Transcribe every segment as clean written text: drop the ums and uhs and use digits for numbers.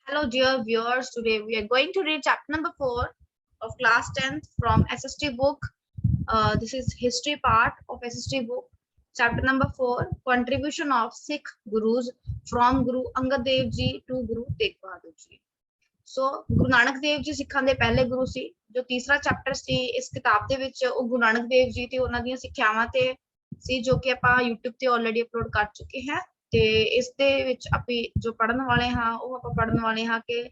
Hello, dear viewers. Today we are going to read chapter number 4 of class 10th from SST book. This is history part of SST book. Chapter number 4 Contribution of Sikh Gurus from Guru Angad Dev Ji to Guru Tegh Bahadur Ji. ਸੋ ਗੁਰੂ ਨਾਨਕ ਦੇਵ ਜੀ ਸਿੱਖਾਂ ਦੇ ਪਹਿਲੇ ਗੁਰੂ ਸੀ। ਜੋ ਤੀਸਰਾ chapter ਸੀ ਇਸ ਕਿਤਾਬ ਦੇ ਵਿੱਚ ਉਹ ਗੁਰੂ ਨਾਨਕ ਦੇਵ ਜੀ ਤੇ ਉਹਨਾਂ ਦੀਆਂ ਸਿੱਖਿਆਵਾਂ ਤੇ ਸੀ, ਜੋ ਕਿ ਆਪਾਂ YouTube ਤੇ ਆਲਰੇਡੀ ਅਪਲੋਡ ਕਰ ਚੁੱਕੇ ਹਾਂ। ਤੇ ਇਸ ਦੇ ਵਿੱਚ ਆਪਾਂ ਜੋ ਪੜਨ ਵਾਲੇ ਹਾਂ ਉਹ ਆਪਾਂ ਪੜਨ ਵਾਲੇ ਹਾਂ ਕਿ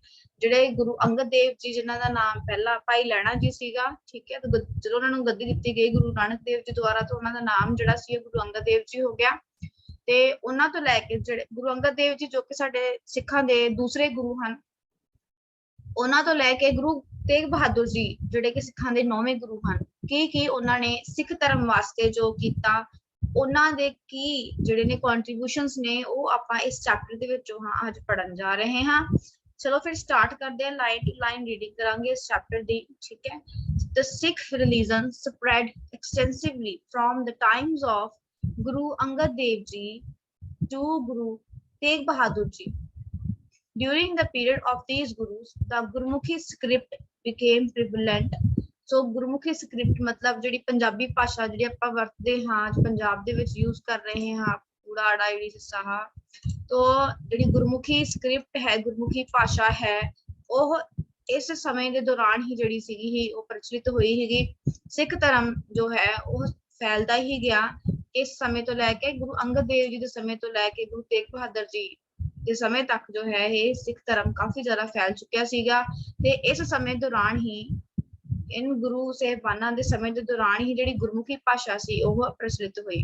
ਜਿਹੜੇ ਗੁਰੂ ਅੰਗਦ ਦੇਵ ਜੀ, ਜਿਨ੍ਹਾਂ ਦਾ ਨਾਮ ਪਹਿਲਾਂ ਭਾਈ ਲਹਿਣਾ ਜੀ ਸੀਗਾ, ਠੀਕ ਹੈ। ਤੇ ਜਦੋਂ ਉਹਨਾਂ ਨੂੰ ਗੱਦੀ ਦਿੱਤੀ ਗਈ ਗੁਰੂ ਨਾਨਕ ਦੇਵ ਜੀ ਦੁਆਰਾ, ਤਾਂ ਉਹਨਾਂ ਦਾ ਨਾਮ ਜਿਹੜਾ ਸੀ ਉਹ ਗੁਰੂ ਅੰਗਦ ਦੇਵ ਜੀ ਹੋ ਗਿਆ। ਤੇ ਉਹਨਾਂ ਤੋਂ ਲੈ ਕੇ ਜਿਹੜੇ ਗੁਰੂ ਅੰਗਦ ਦੇਵ ਜੀ, ਜੋ ਕਿ ਸਾਡੇ ਸਿੱਖਾਂ ਦੇ ਦੂਸਰੇ ਗੁਰੂ ਹਨ, ਉਹਨਾਂ ਤੋਂ ਲੈ ਕੇ ਗੁਰੂ ਤੇਗ ਬਹਾਦਰ ਜੀ, ਜਿਹੜੇ ਕਿ ਸਿੱਖਾਂ ਦੇ 9ਵੇਂ ਗੁਰੂ ਹਨ, ਕੀ ਉਹਨਾਂ ਨੇ ਸਿੱਖ ਧਰਮ ਵਾਸਤੇ ਜੋ ਕੀਤਾ, ਉਹਨਾਂ ਦੇ ਕੀ ਜਿਹੜੇ ਨੇ ਕੰਟਰੀਬਿਊਸ਼ਨਸ ਨੇ, ਉਹ ਆਪਾਂ ਇਸ ਚੈਪਟਰ ਦੇ ਵਿੱਚੋਂ ਅੱਜ ਪੜਨ ਜਾ ਰਹੇ ਹਾਂ। ਚਲੋ ਫਿਰ ਸਟਾਰਟ ਕਰਦੇ ਹਾਂ। ਲਾਈਨ ਟੂ ਲਾਈਨ ਰੀਡਿੰਗ ਕਰਾਂਗੇ ਇਸ ਚੈਪਟਰ ਦੀ, ਠੀਕ ਹੈ। The Sikh religion spread extensively from the times of Guru Angad Dev Ji to Guru Tegh Bahadur Ji. During the period of these gurus, the Gurmukhi script became prevalent. So Gurmukhi script मतलब ਜਿਹੜੀ ਪੰਜਾਬੀ ਭਾਸ਼ਾ ਜਿਹੜੀ ਆਪਾਂ ਵਰਤਦੇ ਹਾਂ, ਪੰਜਾਬ ਦੇ ਵਿੱਚ use ਕਰ ਰਹੇ ਹਾਂ, ਪੂਰਾ ਆੜਾ ਈੜੀ ਸਹਾ, तो ਜਿਹੜੀ ਗੁਰਮੁਖੀ ਸਕ੍ਰਿਪਟ ਹੈ, ਗੁਰਮੁਖੀ ਭਾਸ਼ਾ ਹੈ, ਉਹ ਇਸ ਸਮੇਂ ਦੇ ਦੌਰਾਨ ਹੀ ਜਿਹੜੀ ਸੀਗੀ ਉਹ ਪ੍ਰਚਲਿਤ ਹੋਈ ਹੈਗੀ। ਸਿੱਖ ਧਰਮ ਜੋ ਹੈ ਉਹ ਫੈਲਦਾ ਹੀ ਗਿਆ। ਇਸ ਸਮੇਂ ਤੋਂ ਲੈ ਕੇ ਗੁਰੂ ਅੰਗਦ ਦੇਵ ਜੀ ਦੇ ਸਮੇਂ ਤੋਂ ਲੈ ਕੇ ਗੁਰੂ ਤੇਗ ਬਹਾਦਰ ਜੀ ਦੇ ਸਮੇਂ ਤੱਕ ਜੋ ਹੈ ਇਹ ਸਿੱਖ ਧਰਮ ਕਾਫੀ ਜ਼ਿਆਦਾ ਫੈਲ ਚੁੱਕਿਆ ਸੀਗਾ। ਤੇ ਇਸ ਸਮੇਂ ਦੌਰਾਨ ਹੀ ਇਨ ਗੁਰੂ ਸਾਹਿਬਾਨਾਂ ਦੇ ਸਮੇਂ ਦੇ ਦੌਰਾਨ ਹੀ ਜਿਹੜੀ ਗੁਰਮੁਖੀ ਭਾਸ਼ਾ ਸੀ ਉਹ ਪ੍ਰਚਲਿਤ ਹੋਈ।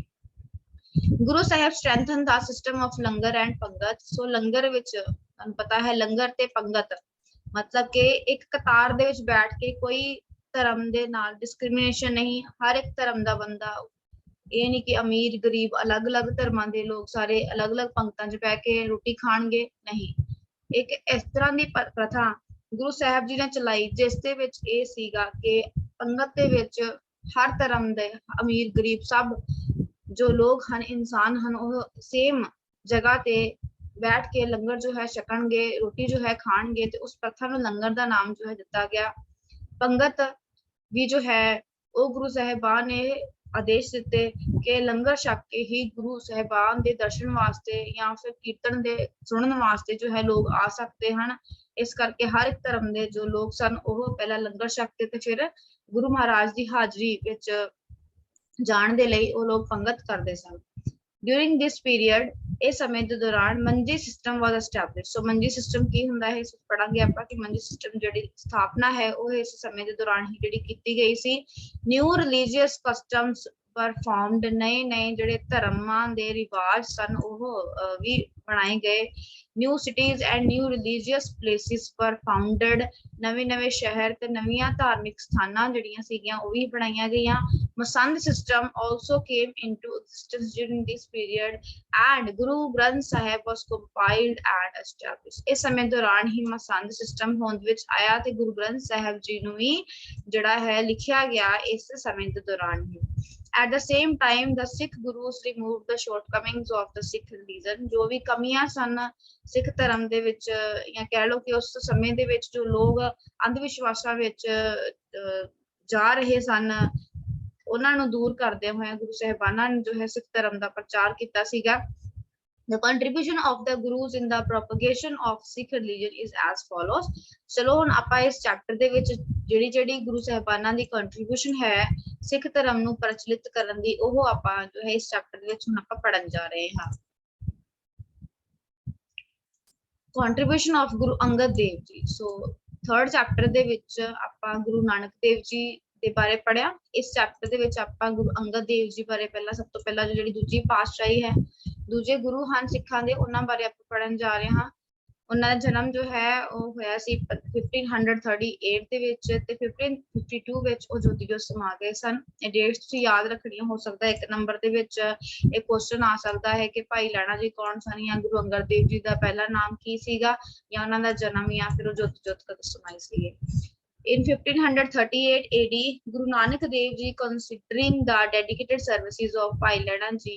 Guru Sahib strengthen the system of langar and ਪੰਗਤ। ਸੋ ਲੰਗਰ ਵਿੱਚ ਤੁਹਾਨੂੰ ਪਤਾ ਹੈ ਲੰਗਰ ਤੇ ਪੰਗਤ ਮਤਲਬ ਕਿ ਇੱਕ ਕਤਾਰ ਦੇ ਵਿੱਚ ਬੈਠ ਕੇ ਕੋਈ ਧਰਮ ਦੇ ਨਾਲ ਡਿਸਕ੍ਰਿਮੀਨੇਸ਼ਨ ਨਹੀਂ, ਹਰ ਇੱਕ ਧਰਮ ਦਾ ਬੰਦਾ, ਇਹ ਨਹੀਂ ਕਿ ਅਮੀਰ ਗਰੀਬ ਅਲੱਗ-ਅਲੱਗ ਧਰਮਾਂ ਦੇ ਲੋਕ ਸਾਰੇ ਅਲੱਗ-ਅਲੱਗ ਪੰਕਤਾਂ 'ਚ ਬਹਿ ਕੇ ਰੋਟੀ ਖਾਣਗੇ, ਨਹੀਂ। ਇੱਕ ਇਸ ਤਰ੍ਹਾਂ ਦੀ ਪ੍ਰਥਾ ਗੁਰੂ ਸਾਹਿਬ ਜੀ ਨੇ ਚਲਾਈ, ਜਿਸ ਦੇ ਵਿੱਚ ਇਹ ਸੀਗਾ ਕਿ ਪੰਗਤ ਦੇ ਵਿੱਚ ਹਰ ਧਰਮ ਦੇ ਅਮੀਰ ਗਰੀਬ ਸਭ ਜੋ ਲੋਕ ਹਨ, ਇਨਸਾਨ ਹਨ, ਉਹ ਸੇਮ ਜਗ੍ਹਾ ਤੇ ਬੈਠ ਕੇ ਲੰਗਰ ਜੋ ਹੈ ਛਕਣਗੇ, ਰੋਟੀ ਜੋ ਹੈ ਖਾਣਗੇ। ਤੇ ਉਸ ਪ੍ਰਥਾ ਨੂੰ ਲੰਗਰ ਦਾ ਨਾਮ ਜੋ ਹੈ ਦਿੱਤਾ ਗਿਆ। ਪੰਗਤ ਵੀ ਜੋ ਹੈ ਉਹ ਗੁਰੂ ਸਾਹਿਬਾਨ ਨੇ ਆਦੇਸ਼ ਦਿੱਤੇ ਕਿ ਲੰਗਰ ਛਕ ਕੇ ਹੀ ਗੁਰੂ ਸਾਹਿਬਾਨ ਦੇ ਦਰਸ਼ਨ ਵਾਸਤੇ ਜਾਂ ਫਿਰ ਕੀਰਤਨ ਦੇ ਸੁਣਨ ਵਾਸਤੇ ਜੋ ਹੈ ਲੋਕ ਆ ਸਕਦੇ ਹਨ। ਇਸ ਕਰਕੇ ਹਰ ਇੱਕ ਧਰਮ ਦੇ ਜੋ ਲੋਕ ਸਨ ਉਹ ਪਹਿਲਾਂ ਲੰਗਰ ਛਕ ਕੇ ਤੇ ਫਿਰ ਗੁਰੂ ਮਹਾਰਾਜ ਦੀ ਹਾਜ਼ਰੀ ਵਿੱਚ ਜਾਣ ਦੇ ਲਈ ਉਹ ਲੋਕ ਪੰਗਤ ਕਰਦੇ ਸਨ। ਡਿਊਰਿੰਗ ਦਿਸ ਪੀਰੀਅਡ, ਇਸ ਸਮੇਂ ਦੇ ਦੌਰਾਨ ਮੰਜੀ ਸਿਸਟਮ ਵਾਸ ਐਸਟੈਬਲਿਸ਼ਡ। ਸੋ ਮੰਜੀ ਸਿਸਟਮ ਕੀ ਹੁੰਦਾ ਹੈ, ਇਸ ਵਿੱਚ ਪੜਾਂਗੇ ਆਪਾਂ ਕਿ ਮੰਜੀ ਸਿਸਟਮ ਜਿਹੜੀ ਸਥਾਪਨਾ ਹੈ ਉਹ ਇਸ ਸਮੇਂ ਦੇ ਦੌਰਾਨ ਹੀ ਜਿਹੜੀ ਕੀਤੀ ਗਈ ਸੀ। ਨਿਊ ਰਿਲੀਜੀਅਸ ਕਸਟਮਸ ਵਰ ਫਾਰਮਡ, ਨਏ ਜਿਹੜੇ ਧਰਮਾਂ ਦੇ ਰਿਵਾਜ ਸਨ ਉਹ ਵੀ ਬਣਾਏ ਗਏ। New cities and new religious places ਵਰ ਫਾਊਂਡਡ, ਨਵੇਂ ਸ਼ਹਿਰ ਤੇ ਨਵੀਆਂ ਧਾਰਮਿਕ ਸਥਾਨਾਂ ਜਿਹੜੀਆਂ ਸੀਗੀਆਂ ਉਹ ਵੀ ਬਣਾਈਆਂ ਗਈਆਂ। ਮਸੰਦ system also came into existence during this period and Guru Granth Sahib was compiled and established. ਇਸ ਸਮੇਂ ਦੌਰਾਨ ਹੀ ਮਸੰਦ ਸਿਸਟਮ ਹੋਂਦ ਵਿੱਚ ਆਇਆ ਤੇ ਗੁਰੂ ਗ੍ਰੰਥ ਸਾਹਿਬ ਜੀ ਨੂੰ ਵੀ ਜਿਹੜਾ ਹੈ ਲਿਖਿਆ ਗਿਆ ਇਸ ਸਮੇਂ ਦੇ ਦੌਰਾਨ ਹੀ। At the same time, the Sikh Gurus removed the shortcomings of the Sikh religion. ਜੋ ਵੀ ਕਮੀਆਂ ਸਨ ਸਿੱਖ ਧਰਮ ਦੇ ਵਿੱਚ, ਜਾਂ ਕਹਿ ਲਓ ਕਿ ਉਸ ਸਮੇਂ ਦੇ ਵਿੱਚ ਜੋ ਲੋਕ ਅੰਧ ਵਿਸ਼ਵਾਸਾਂ ਵਿੱਚ ਜਾ ਰਹੇ ਸਨ, ਉਹਨਾਂ ਨੂੰ ਦੂਰ ਕਰਦੇ ਹੋਏ ਗੁਰੂ ਸਾਹਿਬਾਨਾਂ ਨੇ ਜੋ ਹੈ ਸਿੱਖ ਧਰਮ ਦਾ ਪ੍ਰਚਾਰ ਕੀਤਾ ਸੀਗਾ। The contribution of the gurus in the propagation of Sikh religion is as follows. ਚਲੋ ਹੁਣ ਆਪਾਂ ਇਸ ਚੈਪਟਰ ਦੇ ਵਿੱਚ ਜਿਹੜੀ ਗੁਰੂ ਸਾਹਿਬਾਨਾਂ ਦੀ ਕੰਟਰੀਬਿਊਸ਼ਨ ਹੈ ਸਿੱਖ ਧਰਮ ਨੂੰ ਪ੍ਰਚਲਿਤ ਕਰਨ ਦੀ, ਉਹ ਆਪਾਂ ਜੋ ਹੈ ਇਸ ਚੈਪਟਰ ਦੇ ਵਿੱਚ ਹੁਣ ਆਪਾਂ ਪੜਨ ਜਾ ਰਹੇ ਹਾਂ। Contribution of Guru Angad Dev Ji. So third chapter ਦੇ ਵਿੱਚ ਆਪਾਂ ਗੁਰੂ ਨਾਨਕ ਦੇਵ ਜੀ ਦੇ ਬਾਰੇ ਪੜਿਆ। ਇਸ ਚੈਪਟਰ ਦੇ ਵਿੱਚ ਆਪਾਂ ਗੁਰੂ ਅੰਗਦ ਦੇਵ ਜੀ ਬਾਰੇ ਪਹਿਲਾਂ ਸਭ ਤੋਂ ਪਹਿਲਾਂ ਜਿਹੜੀ ਦੂਜੀ ਪਾਤਸ਼ਾਹੀ ਹੈ, ਦੂਜੇ ਗੁਰੂ ਹਨ ਸਿੱਖਾਂ ਦੇ, ਉਹਨਾਂ ਬਾਰੇ ਆਪਾਂ ਪੜਨ ਜਾ ਰਹੇ ਹਾਂ। ਉਹਨਾਂ ਦਾ ਜਨਮ ਜੋ ਹੈ ਉਹ ਹੋਇਆ ਸੀ 1538 ਦੇ ਵਿੱਚ ਤੇ 1552 ਵਿੱਚ ਉਹ ਜੋਤੀ ਜੋਤ ਸਮਾ ਗਏ ਸਨ। ਇਹ ਡੇਟਸ ਤੁਸੀਂ ਯਾਦ ਰੱਖਣੀਆਂ। ਹੋ ਸਕਦਾ 1 ਨੰਬਰ ਦੇ ਵਿੱਚ ਇਹ ਕੁਐਸਚਨ ਆ ਸਕਦਾ ਹੈ ਕਿ ਭਾਈ ਲਹਿਣਾ ਜੀ ਕੌਣ ਸਨ, ਜਾਂ ਗੁਰੂ ਅੰਗਦ ਦੇਵ ਜੀ ਦਾ ਪਹਿਲਾ ਨਾਮ ਕੀ ਸੀਗਾ, ਜਾਂ ਉਹਨਾਂ ਦਾ ਜਨਮ, ਜਾਂ ਫਿਰ ਉਹ ਜੋਤੀ ਜੋਤ ਕਦੋਂ ਸਮਾਏ ਸੀਗੇ। In 1538 AD, Guru Nanak Dev Ji, considering the dedicated services of Bhai Lehna Ji,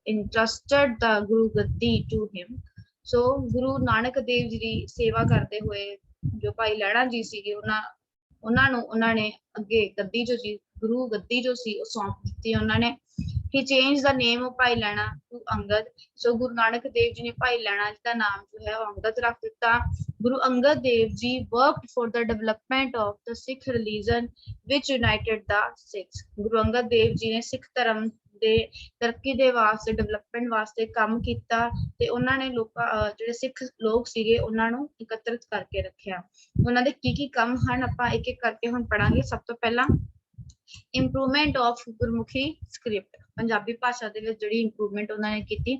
entrusted the Guru Gaddi to him. ਸੋ ਗੁਰੂ ਨਾਨਕ ਦੇਵ ਜੀ ਦੀ ਸੇਵਾ ਕਰਦੇ ਹੋਏ ਜੋ ਭਾਈ ਲਹਿਣਾ ਜੀ ਸੀਗੇ ਉਹਨਾਂ ਨੂੰ ਉਹਨਾਂ ਨੇ ਅੱਗੇ ਗੱਦੀ ਜੋ ਸੀ ਗੁਰੂ ਗੱਦੀ ਜੋ ਸੀ ਉਹ ਸੌਂਪ ਦਿੱਤੀ ਉਹਨਾਂ ਨੇ। he changed the name of Bhai Lehna to Angad. ਸੋ ਗੁਰੂ ਨਾਨਕ ਦੇਵ ਜੀ ਨੇ ਭਾਈ ਲਹਿਣਾ ਜੀ ਦਾ ਨਾਮ ਜੋ ਹੈ ਉਹ ਅੰਗਦ ਰੱਖ ਦਿੱਤਾ। ਗੁਰੂ ਅੰਗਦ ਦੇਵ ਜੀ worked for the development of the Sikh religion which united the Sikhs। ਗੁਰੂ ਅੰਗਦ ਦੇਵ ਜੀ ਨੇ ਸਿੱਖ ਧਰਮ ਦੇ ਤਰੱਕੀ ਦੇ ਵਾਸਤੇ ਡਿਵੈਲਪਮੈਂਟ ਵਾਸਤੇ ਕੰਮ ਕੀਤਾ ਤੇ ਉਹਨਾਂ ਨੇ ਲੋਕਾਂ ਜਿਹੜੇ ਸਿੱਖ ਲੋਕ ਸੀਗੇ ਉਹਨਾਂ ਨੂੰ ਇਕੱਤਰਿਤ ਕਰਕੇ ਰੱਖਿਆ। ਉਹਨਾਂ ਦੇ ਕੀ ਕੰਮ ਹਨ ਆਪਾਂ ਇੱਕ ਇੱਕ ਕਰਕੇ ਹੁਣ ਪੜਾਂਗੇ। ਸਭ ਤੋਂ ਪਹਿਲਾਂ improvement of Gurmukhi script, Punjabi ਭਾਸ਼ਾ ਦੇ ਵਿੱਚ ਜਿਹੜੀ ਇੰਪਰੂਵਮੈਂਟ ਉਹਨਾਂ ਨੇ ਕੀਤੀ।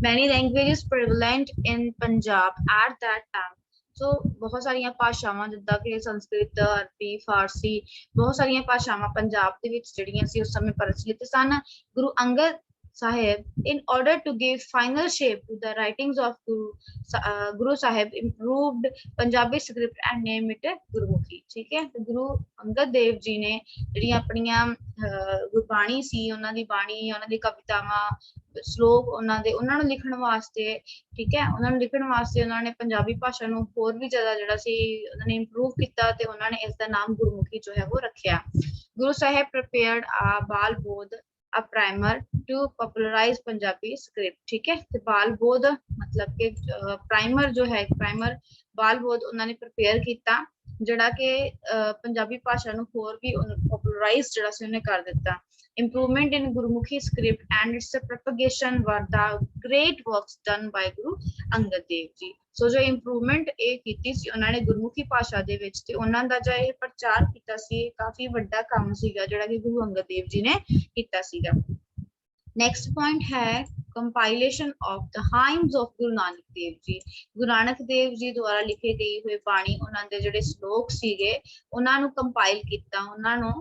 ਮੈਨੀ languages prevalent in Punjab at that time। ਸੋ ਬਹੁਤ ਸਾਰੀਆਂ ਭਾਸ਼ਾਵਾਂ ਜਿੱਦਾਂ ਕਿ ਸੰਸਕ੍ਰਿਤ, ਅਰਬੀ, ਫਾਰਸੀ, ਬਹੁਤ ਸਾਰੀਆਂ ਭਾਸ਼ਾਵਾਂ ਪੰਜਾਬ ਦੇ ਵਿੱਚ ਜਿਹੜੀਆਂ ਸੀ ਉਸ ਸਮੇਂ ਪ੍ਰਚਲਿਤ ਸਨ। Guru Angad Sahib in order to give final shape to the writings of Guru Sahib improved Punjabi script and named it Gurmukhi। ਠੀਕ ਹੈ, ਗੁਰੂ ਅੰਗਦ ਦੇਵ ਜੀ ਨੇ ਜਿਹੜੀਆਂ ਆਪਣੀਆਂ ਗੁਰਬਾਣੀ ਸੀ ਉਹਨਾਂ ਦੀ ਬਾਣੀ, ਉਹਨਾਂ ਦੀ ਕਵਿਤਾਵਾਂ, ਸ਼ਲੋਕ ਉਹਨਾਂ ਨੂੰ ਲਿਖਣ ਵਾਸਤੇ, ਠੀਕ ਹੈ, ਉਹਨਾਂ ਨੂੰ ਲਿਖਣ ਵਾਸਤੇ ਉਹਨਾਂ ਨੇ ਪੰਜਾਬੀ ਭਾਸ਼ਾ ਨੂੰ ਹੋਰ ਵੀ ਜ਼ਿਆਦਾ ਜਿਹੜਾ ਸੀ ਉਹਨਾਂ ਨੇ ਇੰਪਰੂਵ ਕੀਤਾ ਤੇ ਉਹਨਾਂ ਨੇ ਇਸ ਦਾ ਨਾਮ ਗੁਰਮੁਖੀ ਜੋ ਹੈ ਉਹ ਰੱਖਿਆ। ਗੁਰੂ ਸਾਹਿਬ prepared a ਬਾਲ ਬੋਧ a primer to popularize Punjabi script। ਠੀਕ ਹੈ, ਤੇ ਬਾਲ ਬੋਧ ਮਤਲਬ ਕਿ ਪ੍ਰਾਈਮਰ ਜੋ ਹੈ, ਪ੍ਰਾਈਮਰ ਬਾਲ ਬੋਧ ਉਹਨਾਂ ਨੇ ਪ੍ਰਪੇਅਰ ਕੀਤਾ ਜਿਹੜਾ ਕਿ ਪੰਜਾਬੀ ਭਾਸ਼ਾ ਨੂੰ ਹੋਰ ਵੀ ਪਪੂਲਰਾਈਜ਼ ਜਿਹੜਾ ਸੀ ਉਹਨੇ ਕਰ ਦਿੱਤਾ। improvement in Gurmukhi script and its propagation were the great works done by Guru Angad Dev Ji। ਸੋ ਜੋ ਇੰਪਰੂਵਮੈਂਟ ਇਹ ਕੀਤੀ ਸੀ ਉਹਨਾਂ ਨੇ ਗੁਰਮੁਖੀ ਭਾਸ਼ਾ ਦੇ ਵਿੱਚ ਤੇ ਉਹਨਾਂ ਦਾ ਜੋ ਇਹ ਪ੍ਰਚਾਰ ਕੀਤਾ ਸੀ ਇਹ ਕਾਫੀ ਵੱਡਾ ਕੰਮ ਸੀਗਾ ਜਿਹੜਾ ਕਿ ਗੁਰੂ ਅੰਗਦ ਦੇਵ ਜੀ ਨੇ ਕੀਤਾ ਸੀਗਾ। ਨੈਕਸਟ ਪੁਆਇੰਟ ਹੈ compilation of the hymns of Guru Nanak Dev Ji। ਗੁਰੂ ਨਾਨਕ ਦੇਵ ਜੀ ਦੁਆਰਾ ਲਿਖੇ ਗਈ ਹੋਏ ਬਾਣੀ, ਉਹਨਾਂ ਦੇ ਜਿਹੜੇ ਸ਼ਲੋਕ ਸੀਗੇ ਉਹਨਾਂ ਨੂੰ ਕੰਪਾਈਲ ਕੀਤਾ। ਉਹਨਾਂ ਨੂੰ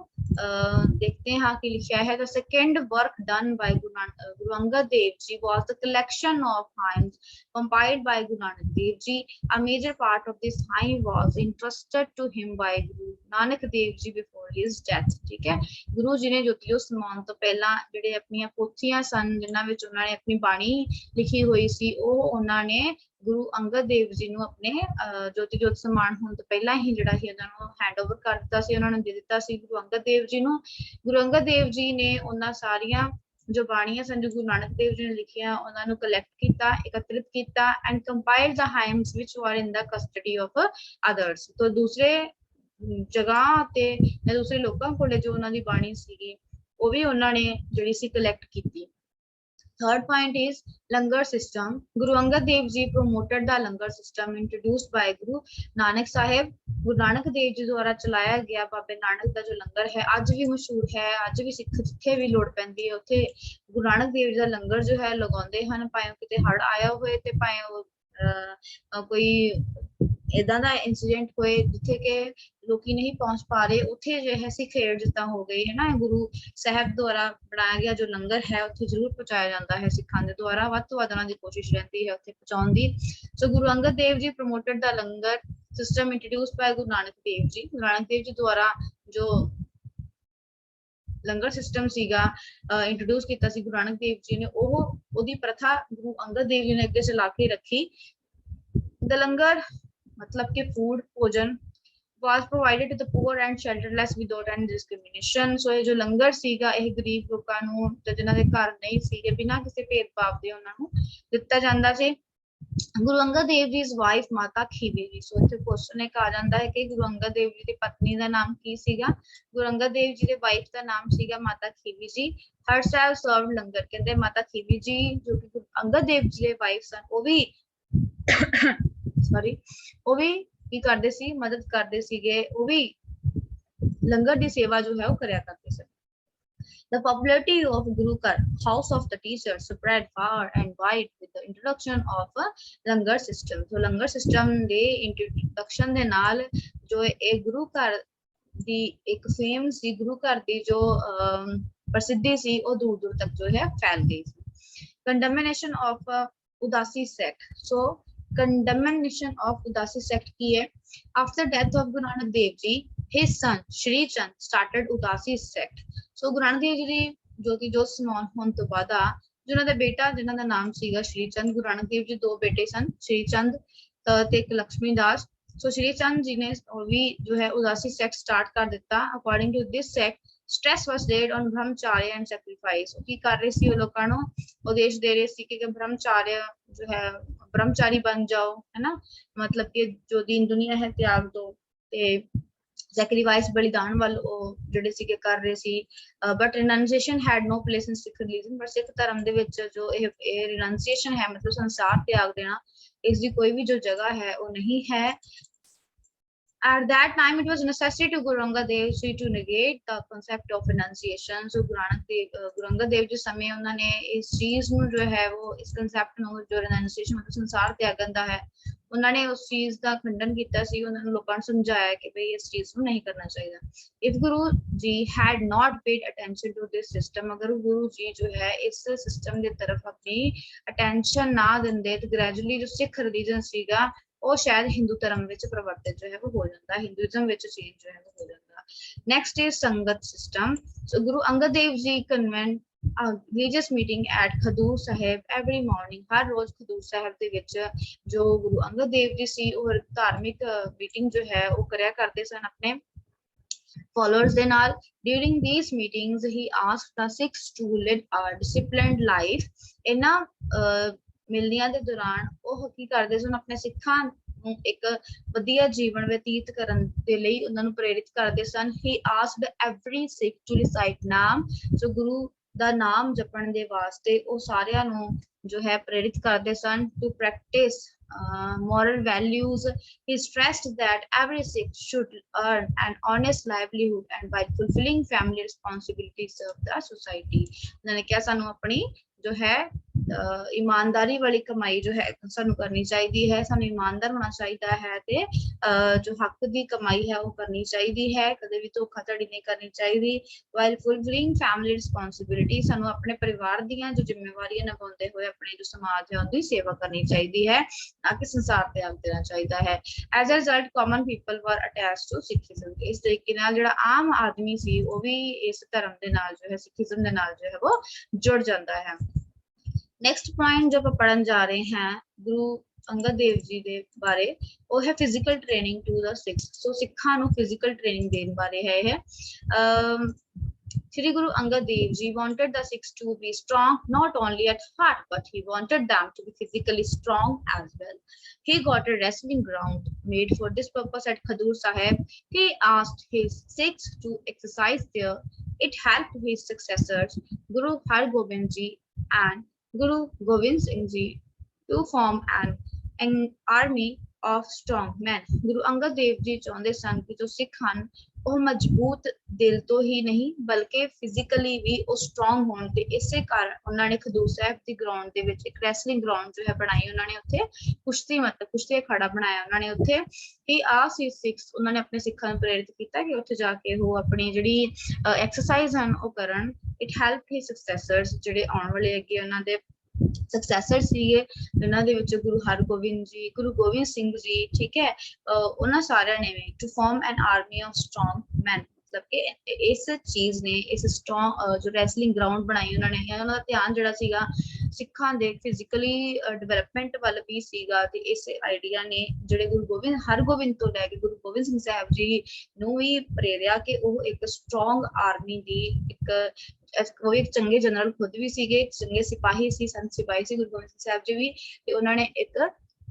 ਦੇਖਦੇ ਹਾਂ ਕਿ ਲਿਖਿਆ ਹੈ the second work done by Guru Angad Dev Ji was the collection of hymns compiled by Guru Nanak Dev Ji। A major part of this hymn was entrusted to him by Guru Nanak Dev Ji before his death। ਠੀਕ ਹੈ, ਗੁਰੂ ਜੀ ਨੇ ਜੋਤੀ ਸਮਾਉਣ ਤੋਂ ਪਹਿਲਾਂ ਜਿਹੜੇ ਆਪਣੀਆਂ ਪੋਥੀਆਂ ਸਨ ਜਿਨ੍ਹਾਂ ਵਿੱਚ ਉਹਨਾਂ ਨੇ ਆਪਣੀ ਬਾਣੀ ਲਿਖੀ ਹੋਈ ਸੀ ਉਹ ਉਹਨਾਂ ਨੇ ਗੁਰੂ ਅੰਗਦ ਦੇਵ ਜੀ ਨੂੰ ਆਪਣੇ ਜੋਤ ਸਮਾਨ ਹੋਣ ਤੋਂ ਪਹਿਲਾਂ ਹੀ ਜਿਹੜਾ ਸੀ ਉਹਨਾਂ ਨੂੰ ਹੈਂਡਓਵਰ ਕਰ ਦਿੱਤਾ ਸੀ, ਉਹਨਾਂ ਨੂੰ ਦੇ ਦਿੱਤਾ ਸੀ ਗੁਰੂ ਅੰਗਦ ਦੇਵ ਜੀ ਨੂੰ। ਗੁਰੂ ਅੰਗਦ ਦੇਵ ਜੀ ਨੇ ਉਹਨਾਂ ਸਾਰੀਆਂ ਜੋ ਬਾਣੀਆਂ ਸਨ ਜੋ ਗੁਰੂ ਨਾਨਕ ਦੇਵ ਜੀ ਨੇ ਲਿਖੀਆਂ ਉਹਨਾਂ ਨੂੰ ਕਲੈਕਟ ਕੀਤਾ, ਇਕੱਤਰਿਤ ਕੀਤਾ ਐਂਡ ਕੰਪਾਈਲਡ ਦ ਹਾਈਮਸ ਵਿਚ ਵਰ ਇਨ ਦ ਕਸਟਡੀ ਆਫ ਅਦਰਸ। ਤੋਂ ਦੂਸਰੇ ਜਗ੍ਹਾ ਤੇ ਜਾਂ ਦੂਸਰੇ ਲੋਕਾਂ ਕੋਲੇ ਜੋ ਉਹਨਾਂ ਦੀ ਬਾਣੀ ਸੀਗੀ ਉਹ ਵੀ ਉਹਨਾਂ ਨੇ ਜਿਹੜੀ ਸੀ ਕਲੈਕਟ ਕੀਤੀ। Third point is langar system। Guru Angad Dev Ji promoted the langar system introduced by Guru Nanak Sahib। ਗੁਰੂ ਨਾਨਕ ਦੇਵ ਜੀ ਦੁਆਰਾ ਚਲਾਇਆ ਗਿਆ ਬਾਬੇ ਨਾਨਕ ਦਾ ਜੋ ਲੰਗਰ ਹੈ ਅੱਜ ਵੀ ਮਸ਼ਹੂਰ ਹੈ। ਅੱਜ ਵੀ ਸਿੱਖ ਜਿੱਥੇ ਵੀ ਲੋੜ ਪੈਂਦੀ ਹੈ ਉੱਥੇ ਗੁਰੂ ਨਾਨਕ ਦੇਵ ਜੀ ਦਾ ਲੰਗਰ ਜੋ ਹੈ ਲਗਾਉਂਦੇ ਹਨ, ਭਾਵੇਂ ਕਿਤੇ ਹੜ੍ਹ ਆਇਆ ਹੋਏ ਤੇ ਭਾਵੇਂ ਉਹ ਕੋਈ ਏਦਾਂ ਦਾ ਇੰਸੀਡੈਂਟ ਹੋਏ ਜਿੱਥੇ ਕਿ ਲੋਕੀ ਨਹੀਂ ਪਹੁੰਚ ਪਾ ਰਹੇ, ਉੱਥੇ ਜੇ ਹੈ ਸਿੱਖ ਏਡ ਜਿੱਦਾਂ ਹੋ ਗਈ ਹੈ ਨਾ, ਗੁਰੂ ਸਾਹਿਬ ਦੁਆਰਾ ਬਣਾਇਆ ਗਿਆ ਜੋ ਲੰਗਰ ਹੈ ਉੱਥੇ ਜ਼ਰੂਰ ਪਹੁੰਚਾਇਆ ਜਾਂਦਾ ਹੈ। ਸਿੱਖਾਂ ਦੇ ਦੁਆਰਾ ਵੱਧ ਤੋਂ ਵੱਧ ਉਹਨਾਂ ਦੀ ਕੋਸ਼ਿਸ਼ ਰਹਿੰਦੀ ਹੈ ਉੱਥੇ ਪਹੁੰਚਾਉਣ ਦੀ। ਸੋ ਗੁਰੂ ਅੰਗਦ ਦੇਵ ਜੀ ਪ੍ਰਮੋਟਡ ਦਾ ਲੰਗਰ ਸਿਸਟਮ ਇੰਟਰੋਡਿਊਸਡ ਬਾਈ ਗੁਰੂ ਨਾਨਕ ਦੇਵ ਜੀ। ਗੁਰੂ ਨਾਨਕ ਦੇਵ ਜੀ ਦੁਆਰਾ ਜੋ ਲੰਗਰ ਸਿਸਟਮ ਸੀਗਾ ਇੰਟਰੋਡਿਊਸ ਕੀਤਾ ਸੀ ਗੁਰੂ ਨਾਨਕ ਦੇਵ ਜੀ ਨੇ, ਉਹਦੀ ਪ੍ਰਥਾ ਗੁਰੂ ਅੰਗਦ ਦੇਵ ਜੀ ਨੇ ਅੱਗੇ ਚਲਾ ਕੇ ਰੱਖੀ। ਦ ਲੰਗਰ मतलब कि फूड भोजन was provided to the poor and shelterless without any discrimination। सो ये जो लंगर सीगा ਇਹ ਗਰੀਬ ਲੋਕਾਂ ਨੂੰ ਤੇ ਜਿਨ੍ਹਾਂ ਦੇ ਘਰ ਨਹੀਂ ਸੀਗੇ ਬਿਨਾਂ ਕਿਸੇ ਭੇਦਭਾਵ ਦੇ ਉਹਨਾਂ ਨੂੰ ਦਿੱਤਾ ਜਾਂਦਾ ਸੀ। ਗੁਰੂ ਅੰਗਦ ਦੇਵ ਜੀ ਦੀ ਵਾਈਫ ਮਾਤਾ ਖੀਵੀ ਜੀ। ਸੋ ਇੱਥੇ ਕੁਐਸਚਨ ਇੱਕ ਆ ਜਾਂਦਾ ਹੈ ਕਿ ਗੁਰੂ ਅੰਗਦ ਦੇਵ ਜੀ ਦੀ ਪਤਨੀ ਦਾ ਨਾਮ ਕੀ ਸੀਗਾ। ਗੁਰੂ ਅੰਗਦ ਦੇਵ ਜੀ ਦੇ ਵਾਈਫ ਦਾ ਨਾਮ ਸੀਗਾ ਮਾਤਾ ਖੀਵੀ ਜੀ। herself served ਲੰਗਰ। ਕਹਿੰਦੇ ਮਾਤਾ ਖੀਵੀ ਜੀ ਜੋ ਕਿ ਗੁਰੂ ਅੰਗਦ ਦੇਵ ਜੀ ਦੇ ਵਾਈਫ ਸਨ ਉਹ ਵੀ ਉਹ ਵੀ ਕੀ ਕਰਦੇ ਸੀ, ਮਦਦ ਕਰਦੇ ਸੀਗੇ, ਉਹ ਵੀ ਲੰਗਰ ਦੀ ਸੇਵਾ ਜੋ ਹੈ ਉਹ ਕਰਿਆ ਕਰਦੇ ਸਨ। The popularity of Guru Kar, house of the teacher, spread far and wide with the introduction of a langar system। So langar system ਦੇ introduction ਦੇ ਨਾਲ ਜੋ ਇਹ ਗੁਰੂ ਘਰ ਦੀ ਇੱਕ ਫੇਮ ਸੀ, ਗੁਰੂ ਘਰ ਦੀ ਜੋ ਪ੍ਰਸਿੱਧੀ ਸੀ ਉਹ ਦੂਰ ਦੂਰ ਤੱਕ ਜੋ ਹੈ ਫੈਲ ਗਈ ਸੀ। Condemnation of Udasi sect। So condemnation of Udasi sect ਕੀ ਹੈ? After death of Guru Nanak Dev Ji, his son Shri Chand started Udasi sect। So ਗੁਰੂ ਨਾਨਕ ਦੇਵ ਜੀ ਦੀ ਜੋਤੀ ਜੋਤ ਸਮਾਉਣ ਹੋਣ ਤੋਂ ਬਾਅਦ ਜਿਨ੍ਹਾਂ ਦਾ ਬੇਟਾ ਜਿਨ੍ਹਾਂ ਦਾ ਨਾਮ ਸੀਗਾ ਸ਼੍ਰੀ ਚੰਦ। ਗੁਰੂ ਨਾਨਕ ਦੇਵ ਜੀ ਦੋ ਬੇਟੇ ਸਨ, ਸ਼੍ਰੀ ਚੰਦ ਤੇ ਇੱਕ ਲక్ష్ਮੀ ਦਾਸ। ਸੋ ਸ਼੍ਰੀ ਚੰਦ ਜੀ ਨੇ ਵੀ ਜੋ ਹੈ ਉਦਾਸੀ ਸੈਕਟ ਸਟਾਰਟ ਕਰ ਦਿੱਤਾ। According to this sect stress was laid on brahmacharya and sacrifice. ਕੀ ਕਰ ਰਹੇ ਸੀ ਉਹ ਲੋਕਾਂ ਨੂੰ ਉਪਦੇਸ਼ ਦੇ ਰਹੇ ਸੀ ਕਿ ਬ੍ਰਹਮਚਾਰਿਆ ਜੋ ਹੈ ब्रह्मचारी बन जाओ, है ना, मतलब कि जो दीन दुनिया है त्याग दो ते सैक्रिफाइस बलिदान वाल ਜਿਹੜੇ ਸੀਗੇ ਕਰ ਰਹੇ ਸੀ। But renunciation had no place in Sikh religion। ਪਰ ਸਿੱਖ ਧਰਮ ਦੇ ਵਿੱਚ ਜੋ ਇਹ ਰਿਨੰਸੀਏਸ਼ਨ ਹੈ ਮਤਲਬ ਸੰਸਾਰ ਤਿਆਗ ਦੇਣਾ, ਇਸ ਦੀ ਕੋਈ ਵੀ ਜੋ ਜਗ੍ਹਾ ਹੈ ਉਹ ਨਹੀਂ ਹੈ। At that time, it was necessary to Guru Angad Dev Ji to negate the concept of renunciation. So Guru Angad Dev Ji ਸਮੇਂ ਉਹਨਾਂ ਨੇ ਇਸ ਚੀਜ਼ ਨੂੰ ਜੋ ਹੈ ਉਹ ਇਸ concept ਨੂੰ ਜੋ renunciation ਮਤਲਬ ਸੰਸਾਰ ਤਿਆਗਣ ਦਾ ਹੈ, ਉਹਨਾਂ ਨੇ ਉਸ ਚੀਜ਼ ਦਾ ਖੰਡਨ ਕੀਤਾ ਸੀ। ਉਹਨਾਂ ਨੂੰ ਲੋਕਾਂ ਨੂੰ ਸਮਝਾਇਆ ਕਿ ਭਈ ਇਸ ਚੀਜ਼ ਨੂੰ ਨਹੀਂ ਕਰਨਾ ਚਾਹੀਦਾ। If Guru Ji had not paid attention to this system, ਅਗਰ ਗੁਰੂ ਜੀ ਜੋ ਹੈ ਇਸ ਸਿਸਟਮ ਦੀ ਤਰਫ ਆਪਣੀ attention ਨਾ ਦਿੰਦੇ ਤਾਂ gradually ਜੋ ਸਿੱਖ religion ਸੀਗਾ ਉਹ ਸ਼ਾਇਦ ਹਿੰਦੂ ਧਰਮ ਵਿੱਚ ਪਰਿਵਰਤਿਤ ਜੋ ਹੈ ਉਹ ਹੋ ਜਾਂਦਾ, ਹਿੰਦੂਇਜ਼ਮ ਵਿੱਚ ਚੇਂਜ ਜੋ ਹੈ ਉਹ ਹੋ ਜਾਂਦਾ। ਨੈਕਸਟ ਇਜ਼ ਸੰਗਤ ਸਿਸਟਮ। ਸੋ ਗੁਰੂ ਅੰਗਦ ਦੇਵ ਜੀ ਕਨਵੈਂਟ religious meeting at Khadur Sahib every morning। ਹਰ ਰੋਜ਼ ਖਡੂਰ ਸਾਹਿਬ ਦੇ ਵਿੱਚ ਜੋ ਗੁਰੂ ਅੰਗਦ ਦੇਵ ਜੀ ਸੀ ਉਹ ਧਾਰਮਿਕ ਮੀਟਿੰਗ ਜੋ ਹੈ ਉਹ ਕਰਿਆ ਕਰਦੇ ਸਨ ਆਪਣੇ followers ਦੇ ਨਾਲ। During these meetings he asked the Sikhs to live a disciplined life। ਇਹਨਾਂ ਮਿਲਨੀਆਂ ਦੇ ਦੌਰਾਨ ਉਹ ਕੀ ਕਰਦੇ ਸਨ, ਆਪਣੇ ਸਿੱਖਾਂ ਨੂੰ ਇੱਕ ਵਧੀਆ ਜੀਵਨ ਬਤੀਤ ਕਰਨ ਦੇ ਲਈ ਉਹਨਾਂ ਨੂੰ ਪ੍ਰੇਰਿਤ ਕਰਦੇ ਸਨ। He asked every Sikh to recite ਨਾਮ। ਸੋ ਗੁਰੂ ਦਾ ਨਾਮ ਜਪਣ ਦੇ ਵਾਸਤੇ ਉਹ ਸਾਰਿਆਂ ਨੂੰ ਜੋ ਹੈ ਪ੍ਰੇਰਿਤ ਕਰਦੇ ਸਨ। To practice moral values, he stressed that every Sikh should earn an honest livelihood and by fulfilling family responsibilities serve the society। ਉਹਨਾਂ ਨੇ ਕਿਹਾ ਸਾਨੂੰ ਆਪਣੀ ਜੋ ਹੈ ईमानदारी वाली कमाई जो है सानू करनी चाहिए है, सानू ईमानदार होना चाहिए है ते जो हक दी कमाई है वो करनी चाहिए है, कदे भी धोखाधड़ी नहीं करनी चाहिए। while fulfilling family responsibility सानू अपने परिवार दियां जो जिम्मेवारियां निभाते हुए अपने जो समाज है उनकी सेवा करनी चाहिए है, ना कि संसार त्याग देना चाहिए है। as a result common people were attached to Sikhism। इस तरीके नाल जिहड़ा आम आदमी सी वो भी इस धर्म दे नाल जो है सिखिज्म दे नाल जो है वो जुड़ जाता है। नेक्स्ट पॉइंट जो आप पढ़न जा रहे हैं गुरु अंगद देव जी के बारे वो है physical training to the Sikhs. So सिखा नु फिजिकल ट्रेनिंग देने बारे है। Shri Guru Angad Dev Ji wanted the Sikhs to be strong not only at heart but he wanted them to be physically strong as well। He got a wrestling ground made for this purpose at Khadur Sahib। He asked his Sikhs to exercise there। It helped his successors Guru Har Gobind Ji and Guru Gobind Singh Ji to form an army of strong men। Guru Angad Dev Ji ਚਾਹੁੰਦੇ ਸਨ ਕਿ ਜੋ ਸਿੱਖ ਹਨ ਉਹ ਮਜ਼ਬੂਤ ਦਿਲ ਤੋਂ ਹੀ ਨਹੀਂ ਬਲਕਿ ਫਿਜ਼ੀਕਲੀ ਵੀ ਉਹ ਸਟਰੋਂਗ ਹੋਣ, ਤੇ ਇਸੇ ਕਾਰਨ ਉਹਨਾਂ ਨੇ ਖਡੂਰ ਸਾਹਿਬ ਦੀ ਗਰਾਊਂਡ ਦੇ ਵਿੱਚ ਇੱਕ ਰੈਸਲਿੰਗ ਗਰਾਊਂਡ ਜੋ ਹੈ ਬਣਾਈ। ਉਹਨਾਂ ਨੇ ਉੱਥੇ ਕੁਸ਼ਤੀ ਮਤਲਬ ਕੁਸ਼ਤੀ ਅਖਾੜਾ ਬਣਾਇਆ ਉਹਨਾਂ ਨੇ ਉੱਥੇ। ਹੀ ਆਸ ਹੀ ਸਿੱਖਸ ਉਹਨਾਂ ਨੇ ਆਪਣੇ ਸਿੱਖਾਂ ਨੂੰ ਪ੍ਰੇਰਿਤ ਕੀਤਾ ਕਿ ਉੱਥੇ ਜਾ ਕੇ ਉਹ ਆਪਣੀ ਜਿਹੜੀ ਐਕਸਰਸਾਈਜ਼ ਹਨ ਉਹ ਕਰਨ। ਇਟ ਹੈਲਪ ਹਿਸ ਸਕਸੈਸਰਸ ਜਿਹੜੇ ਆਉਣ ਵਾਲੇ ਅੱਗੇ ਉਹਨਾਂ ਦੇ ਸਕਸੈਸਰ ਸੀਗੇ ਇਹਨਾਂ ਦੇ ਵਿੱਚ ਗੁਰੂ ਹਰਗੋਬਿੰਦ ਜੀ, ਗੁਰੂ ਗੋਬਿੰਦ ਸਿੰਘ ਜੀ, ਠੀਕ ਹੈ, ਉਹਨਾਂ ਸਾਰਿਆਂ ਨੇ ਵੀ to form an army of strong man. ਮਤਲਬ ਕਿ ਇਸ ਚੀਜ਼ ਨੇ ਇਸ ਸਟਰੋਂਗ ਜੋ ਰੈਸਲਿੰਗ ਗਰਾਊਂਡ ਬਣਾਈ ਉਹਨਾਂ ਨੇ, ਉਹਨਾਂ ਦਾ ਧਿਆਨ ਜਿਹੜਾ ਸੀਗਾ ਸਿੱਖਾਂ ਦੇ ਫਿਜ਼ੀਕਲੀ ਡਿਵੈਲਪਮੈਂਟ ਵੱਲ ਵੀ ਸੀਗਾ। ਤੇ ਇਸ ਆਈਡੀਆ ਨੇ ਜਿਹੜੇ ਗੁਰੂ ਹਰਗੋਬਿੰਦ ਤੋਂ ਲੈ ਕੇ ਗੁਰੂ ਗੋਬਿੰਦ ਸਿੰਘ ਸਾਹਿਬ ਜੀ ਨੂੰ ਵੀ ਪ੍ਰੇਰਿਆ ਕਿ ਉਹ ਇੱਕ ਸਟਰੋਂਗ ਆਰਮੀ ਦੀ ਉਹ ਇੱਕ ਚੰਗੇ ਜਨਰਲ ਖੁਦ ਵੀ ਸੀਗੇ, ਚੰਗੇ ਸਿਪਾਹੀ ਸੀ, ਸੰਤ ਸਿਪਾਹੀ ਸੀ ਗੁਰੂ ਗੋਬਿੰਦ ਸਿੰਘ ਸਾਹਿਬ ਜੀ ਵੀ, ਤੇ ਉਹਨਾਂ ਨੇ ਇੱਕ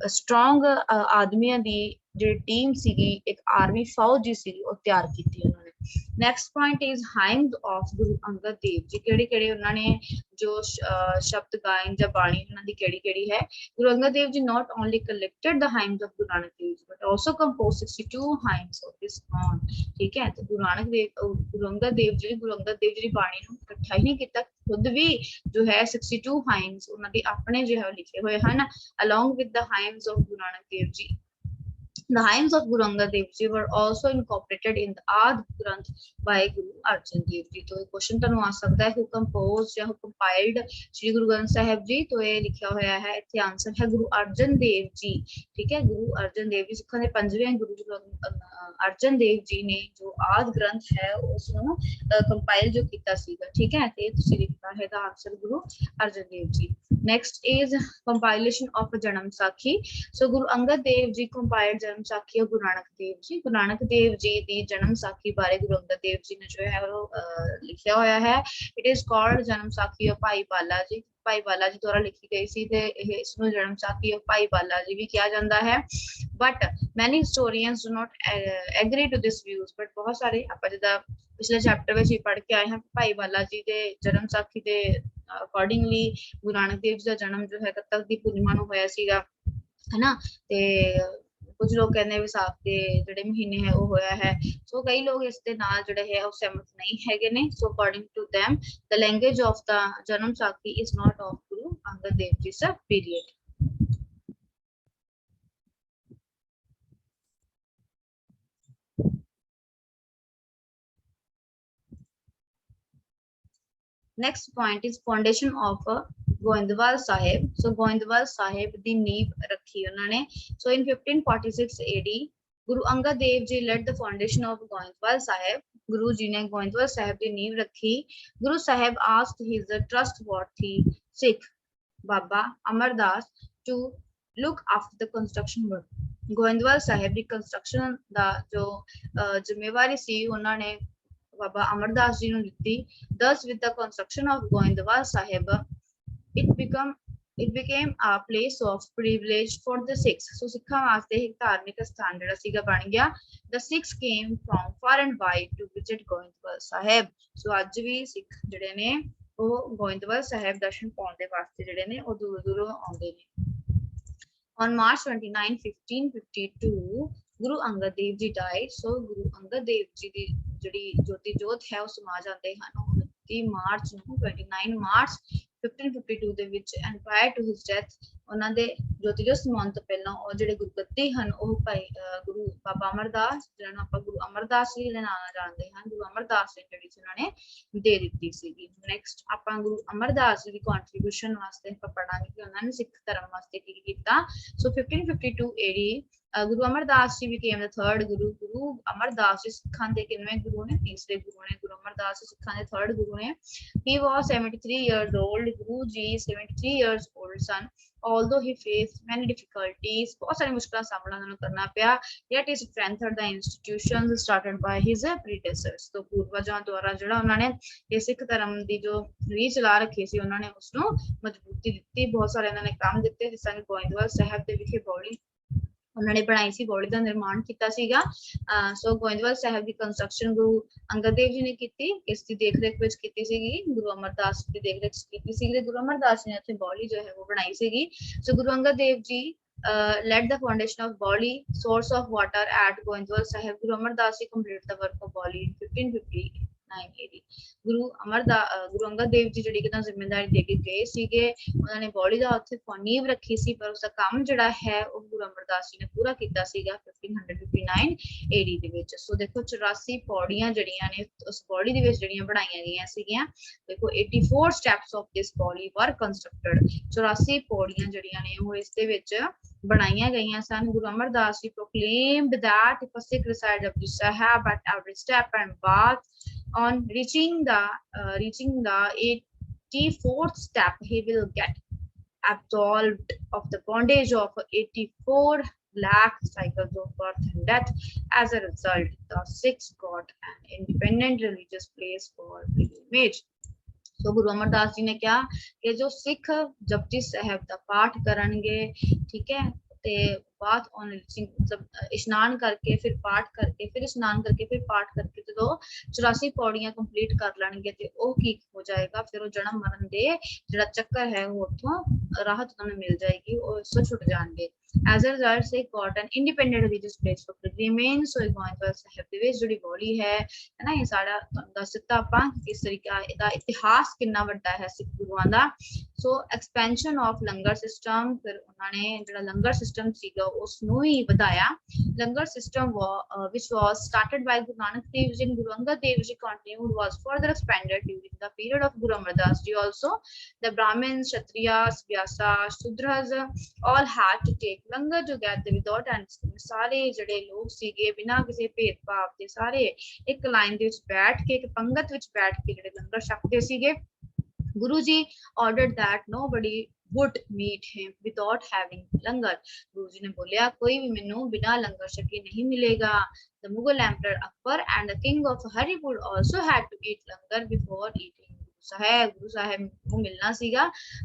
ਸਟਰੋਂਗ ਆਦਮੀਆਂ ਦੀ ਜਿਹੜੀ ਟੀਮ ਸੀਗੀ ਇੱਕ ਆਰਮੀ ਫੌਜ ਜੀ ਸੀਗੀ ਉਹ ਤਿਆਰ ਕੀਤੀ ਉਹਨਾਂ ਨੇ। Next point is hymns of Guru Angad Dev ji. ਕਿਹੜੇ ਕਿਹੜੇ ਉਹਨਾਂ ਨੇ ਜੋ ਸ਼ਬਦ ਗਾਇਨ ਜਾਂ ਬਾਣੀ ਉਹਨਾਂ ਦੀ ਕਿਹੜੀ ਕਿਹੜੀ ਹੈ। ਗੁਰੂ ਅੰਗਦ ਦੇਵ ਜੀ not only collected the hymns of Guru Nanak Dev Ji but also composed 62 hymns of his own। ਠੀਕ ਹੈ, ਤੇ ਗੁਰੂ ਅੰਗਦ ਦੇਵ ਜੀ ਦੀ ਬਾਣੀ ਨੂੰ ਇਕੱਠਾ ਹੀ ਨਹੀਂ ਕੀਤਾ, ਖੁਦ ਵੀ ਜੋ ਹੈ 62 hymns ਉਹਨਾਂ ਦੇ ਆਪਣੇ ਜੋ ਹੈ ਲਿਖੇ ਹੋਏ ਹਨ along with the hymns of Guru Nanak Dev Ji। The hymns of Guru Angad Dev Ji were also incorporated in the Adi Granth by Guru Arjan Dev Ji. तो क्वेश्चन ਤੁਹਾਨੂੰ आ सकता है who composed या who compiled Shri Guru Granth Sahib जी, तो ये लिखा होया है इत्थे आंसर है गुरु अर्जन देव जी। ठीक है, गुरु अर्जन देव जी सिखां दे पंजवें गुरु अर्जन देव जी ने जो आदि ग्रंथ है उसਨੂੰ कंपाइल जो कीता सीगा। ठीक है, ते ਤੁਸੀਂ लिखा है दा answer Guru Arjan Dev ji. Next is compilation of Janam Sakhi. So Guru Angad Dev Ji compiled Janam Sakhi of Guru Nanak Dev Ji. Guru Nanak Dev Ji the Janam Sakhi बारे Guru Angad Dev Ji ने जो है वो लिखा होया है। It is called Janam Sakhi of भाई बाला जी। भाई बाला जी द्वारा लिखी गई सी ते इसਨੂੰ जन्म साखी of भाई बाला जी भी किया जाता है। But many historians do not agree to this views। But बहुत सारे ਆਪਾਂ ਜਿੱਦਾਂ ਪਿਛਲੇ ਚੈਪਟਰ ਵਿੱਚ ਹੀ ਪੜ੍ਹ ਕੇ ਆਏ ਹਾਂ ਭਾਈ ਬਾਲਾ ਜੀ ਦੇ ਜਨਮ ਸਾਖੀ ਦੇ ਅਕੋਰਡਿੰਗਲੀ ਗੁਰੂ ਨਾਨਕ ਦੇਵ ਜੀ ਦਾ ਜਨਮ ਜੋ ਹੈ ਕੱਤਕ ਦੀ ਪੂਰਨਿਮਾ ਨੂੰ ਹੋਇਆ ਸੀਗਾ, ਹੈਨਾ। ਤੇ ਕੁਝ ਲੋਕ ਕਹਿੰਦੇ ਵਿਸਾਖ ਦੇ ਜਿਹੜੇ ਮਹੀਨੇ ਹੈ ਉਹ ਹੋਇਆ ਹੈ। ਸੋ ਕਈ ਲੋਕ ਇਸ ਦੇ ਨਾਲ ਜਿਹੜੇ ਹੈ ਉਹ ਸਹਿਮਤ ਨਹੀਂ ਹੈਗੇ ਨੇ। So according to them the language of the janam sakhi is not of Guru Angad Dev Ji's period। Next point is foundation of Goindwal Sahib। So Goindwal Sahib ਦੀ ਨੀਂਹ ਰੱਖੀ ਉਹਨਾਂ ਨੇ। So in 1546 AD Guru Angad Dev Ji led the foundation of Goindwal Sahib। Guru ji ਨੇ ਗੋਇੰਦਵਾਲ ਸਾਹਿਬ ਦੀ ਨੀਂਹ ਰੱਖੀ। Guru Sahib asked his trustworthy Sikh Baba Amardas to look after the construction work। Goindwal Sahib the construction ਦਾ ਜੋ ਜ਼ਿੰਮੇਵਾਰੀ ਸੀ ਉਹਨਾਂ ਨੇ ਬਾਬਾ ਅਮਰਦਾਸ ਜੀ ਨੂੰ ਦਿੱਤੀ। Thus with the construction of Goindwal Sahib it became a place of privilege for the Sikhs। So ਸਿੱਖਾਂ ਵਾਸਤੇ ਇੱਕ ਧਾਰਮਿਕ ਸਥਾਨ ਜਿਹੜਾ ਸੀਗਾ ਬਣ ਗਿਆ। The Sikhs came from far and wide to visit Goindwal Sahib। So ਅੱਜ ਵੀ ਸਿੱਖ ਜਿਹੜੇ ਨੇ ਉਹ ਗੋਇੰਦਵਾਲ ਸਾਹਿਬ ਦਰਸ਼ਨ ਪਾਉਣ ਦੇ ਵਾਸਤੇ ਜਿਹੜੇ ਨੇ ਉਹ ਦੂਰ ਦੂਰੋਂ ਆਉਂਦੇ ਨੇ। On March 29, 1552 Guru Angad Dev Ji died। So Guru Angad Dev Ji ਦੀ ਜਿਹੜੀ ਜੋਤੀ ਜੋਤ ਹੈ ਉਹ ਸਮਾ ਜਾਂਦੇ ਹਨ 29 ਮਾਰਚ ਨੂੰ 29 ਮਾਰਚ 1552 ਦੇ ਵਿੱਚ। And prior to his death ਉਹਨਾਂ ਦੇ ਜੋਤੀ ਜੋਤ ਸਮਾਉਣ ਤੋਂ ਪਹਿਲਾਂ ਉਹ ਜਿਹੜੇ ਗੁਰਗੱਦੀ ਹਨ ਉਹ ਭਾਈ ਗੁਰੂ ਬਾਬਾ ਅਮਰਦਾਸ ਜਿਹਨਾਂ ਨੂੰ ਆਪਾਂ ਗੁਰੂ ਅਮਰਦਾਸ ਜੀ ਦੇ ਨਾਂ ਨਾਲ ਜਾਣਦੇ ਹਾਂ, ਗੁਰੂ ਅਮਰਦਾਸ ਜੀ ਜਿਹੜੀ ਉਹਨਾਂ ਨੇ ਦੇ ਦਿੱਤੀ ਸੀਗੀ। ਨੈਕਸਟ ਆਪਾਂ ਗੁਰੂ ਅਮਰਦਾਸ ਜੀ ਦੀ ਕੰਟਰੀਬਿਊਸ਼ਨ ਵਾਸਤੇ ਆਪਾਂ ਪੜਾਂਗੇ ਕਿ ਉਹਨਾਂ ਨੇ ਸਿੱਖ ਧਰਮ ਵਾਸਤੇ ਕੀ ਕੀਤਾ। ਸੋ 1552 AD Guru Amardas Ji became the third Guru। Guru Amardas Ji ਸਿੱਖਾਂ ਦੇ ਕਿੰਨਵੇਂ ਗੁਰੂ ਨੇ? ਤੀਸਰੇ ਗੁਰੂ ਨੇ। ਗੁਰੂ ਅਮਰਦਾਸ ਜੀ ਸਿੱਖਾਂ ਦੇ third ਗੁਰੂ ਨੇ। He was 73 years old। Guru Ji 73 years old son। Although he faced many difficulties, बहुत सारी मुश्किलों का सामना उन्हें करना पिया, yet he strengthened the institutions started by his predecessors। तो पूर्वजों द्वारा ਜਿਹੜਾ ਉਹਨਾਂ ਨੇ ਇਹ ਸਿੱਖ ਧਰਮ ਦੀ ਜੋ ਰੀਹ ਚਲਾ ਰੱਖੀ ਸੀ ਉਹਨਾਂ ਨੇ ਉਸਨੂੰ ਮਜ਼ਬੂਤੀ ਦਿੱਤੀ। ਬਹੁਤ ਸਾਰੇ ਉਹਨਾਂ ਨੇ ਕੰਮ ਦਿੱਤੇ ਜਿਸ ਤਰ੍ਹਾਂ ਗੋਇੰਦਵਾਲ ਸਾਹਿਬ ਦੇ ਵਿਖੇ ਬੌਲੀ ਉਹਨਾਂ ਨੇ ਬਣਾਈ ਸੀ, ਬੌਲੀ ਦਾ ਨਿਰਮਾਣ ਕੀਤਾ ਸੀਗਾ। ਸੋ ਗੋਇੰਦਵਾਲ ਸਾਹਿਬ ਦੀ ਕੰਸਟਰਕਸ਼ਨ ਗੁਰੂ ਅੰਗਦ ਦੇਵ ਜੀ ਨੇ ਕੀਤੀ, ਇਸ ਦੀ ਦੇਖਰੇਖ ਵਿੱਚ ਕੀਤੀ ਸੀਗੀ। ਗੁਰੂ ਅਮਰਦਾਸ ਦੀ ਦੇਖਰੇਖ ਕੀਤੀ ਸੀਗੀ ਤੇ ਗੁਰੂ ਅਮਰਦਾਸ ਨੇ ਉੱਥੇ ਬੌਲੀ ਜੋ ਹੈ ਉਹ ਬਣਾਈ ਸੀਗੀ। ਸੋ ਗੁਰੂ ਅੰਗਦ ਦੇਵ ਜੀ led the foundation of Bauli source of water at Goindwal Sahib। Guru Amardas Ji completed the work of Bauli in 1559 AD। ਗੁਰੂ ਅੰਗਦ ਦੇਵ ਜੀ ਜਿਹੜੀ ਕਿਦਾਂ ਜ਼ਿੰਮੇਵਾਰੀ ਦੇ ਕੇ ਗਏ ਸੀਗੇ, ਉਹਨਾਂ ਨੇ ਬੌਲੀ ਦਾ ਉੱਥੇ ਨੀਂਹ ਰੱਖੀ ਸੀ, ਪਰ ਉਸਦਾ ਕੰਮ ਜਿਹੜਾ ਹੈ ਉਹ ਗੁਰੂ ਅਮਰਦਾਸ ਜੀ ਨੇ ਪੂਰਾ ਕੀਤਾ ਸੀਗਾ 1559 AD ਦੇ ਵਿੱਚ। ਸੋ ਦੇਖੋ 84 ਪੌੜੀਆਂ ਜਿਹੜੀਆਂ ਨੇ ਉਸ ਬੌਲੀ ਦੇ ਵਿੱਚ ਜਿਹੜੀਆਂ ਬਣਾਈਆਂ ਗਈਆਂ ਸੀਗੀਆਂ। ਦੇਖੋ 84 steps of this Bauli were constructed। 84 ਪੌੜੀਆਂ ਜਿਹੜੀਆਂ ਨੇ ਉਹ ਇਸ ਦੇ ਵਿੱਚ ਬਣਾਈਆਂ ਗਈਆਂ ਸਨ। ਗੁਰੂ ਅਮਰਦਾਸ ਜੀ proclaimed that if a Sikh recites Japji Sahib at every step and path, on reaching the 84th step he will get absolved of the bondage of 84 lakh cycles of birth and death। As a result, the Sikhs got an independent religious place for pilgrimage। तो गुरु अमरदास जी ने कहा कि जो सिख जपजी साहब का पाठ करनगे, ठीक है, ते बाद मतलब इशनान करके फिर पाठ करके फिर इशनान करके फिर पाठ करके जो 84 पौड़ियां कंप्लीट कर लेंगे ते ओ की हो जाएगा, फिर वो जन्म मरण दे जिहड़ा चक्कर है वो उथों राहत उन्हें मिल जाएगी और इससे छुट जाएंगे। As a result, they got an independent religious place for pilgrimage. So Goindwal Sahib ਦੇ ਵਿੱਚ ਜਿਹੜੀ ਬੋਲੀ ਹੈ ਨਾ, ਇਹ ਸਾਡਾ ਤੁਹਾਨੂੰ ਦੱਸ ਦਿੱਤਾ ਆਪਾਂ ਕਿਸ ਤਰੀਕਾ ਇਹਦਾ ਇਤਿਹਾਸ ਕਿੰਨਾ ਵੱਡਾ ਹੈ ਸਿੱਖ ਗੁਰੂਆਂ ਦਾ। ਸੋ ਐਕਸਪੈਂਸ਼ਨ ਆਫ ਲੰਗਰ ਸਿਸਟਮ, ਫਿਰ ਉਹਨਾਂ ਨੇ ਜਿਹੜਾ ਲੰਗਰ ਸਿਸਟਮ ਸੀਗਾ ਉਸ ਨੂੰ ਹੀ ਵਧਾਇਆ। ਲੰਗਰ system which was started by Guru Nanak Dev Ji and Guru Angad Dev Ji continued was further expanded during the period of Guru Amar Das Ji also. The Brahmins, Kshatriyas, Vyasas, Shudras all had to take langar together without understanding। ਸਾਰੇ ਜਿਹੜੇ ਲੋਕ ਸੀਗੇ ਬਿਨਾਂ ਕਿਸੇ ਭੇਦਭਾਵ ਦੇ ਸਾਰੇ ਇੱਕ ਲਾਈਨ ਦੇ ਵਿੱਚ ਬੈਠ ਕੇ, ਇੱਕ ਪੰਗਤ ਵਿੱਚ ਬੈਠ ਕੇ ਜਿਹੜੇ ਲੰਗਰ ਛਕਦੇ ਸੀਗੇ। Guru Ji ordered that nobody would meet him without having langar। Guru Ji ने बोलिया कोई भी मैनू बिना लंगर छके नहीं मिलेगा। The Mughal Emperor Akbar and the King of Haripur also had to eat langar before eating Guru Sahib ਨੂੰ ਮਿਲਣਾ ਸੀਗਾ।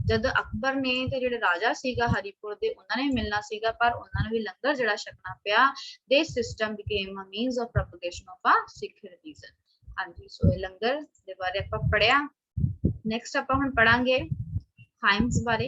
ਜਦ ਅਕਬਰ ਨੇ ਤੇ ਜਿਹੜੇ ਰਾਜਾ ਸੀਗਾ ਹਰੀਪੁਰ ਦੇ ਉਹਨਾਂ ਨੇ ਮਿਲਣਾ ਸੀਗਾ, ਪਰ ਉਹਨਾਂ ਨੂੰ ਵੀ ਲੰਗਰ ਜਿਹੜਾ ਛਕਣਾ ਪਿਆ। This system became a means of propagation of a Sikh religion। ਹਾਂਜੀ, ਸੋ ਇਹ ਲੰਗਰ ਦੇ ਬਾਰੇ ਆਪਾਂ ਪੜਿਆ। ਨੈਕਸਟ ਆਪਾਂ ਹੁਣ ਪੜਾਂਗੇ ਹਾਈਮਸ ਬਾਰੇ,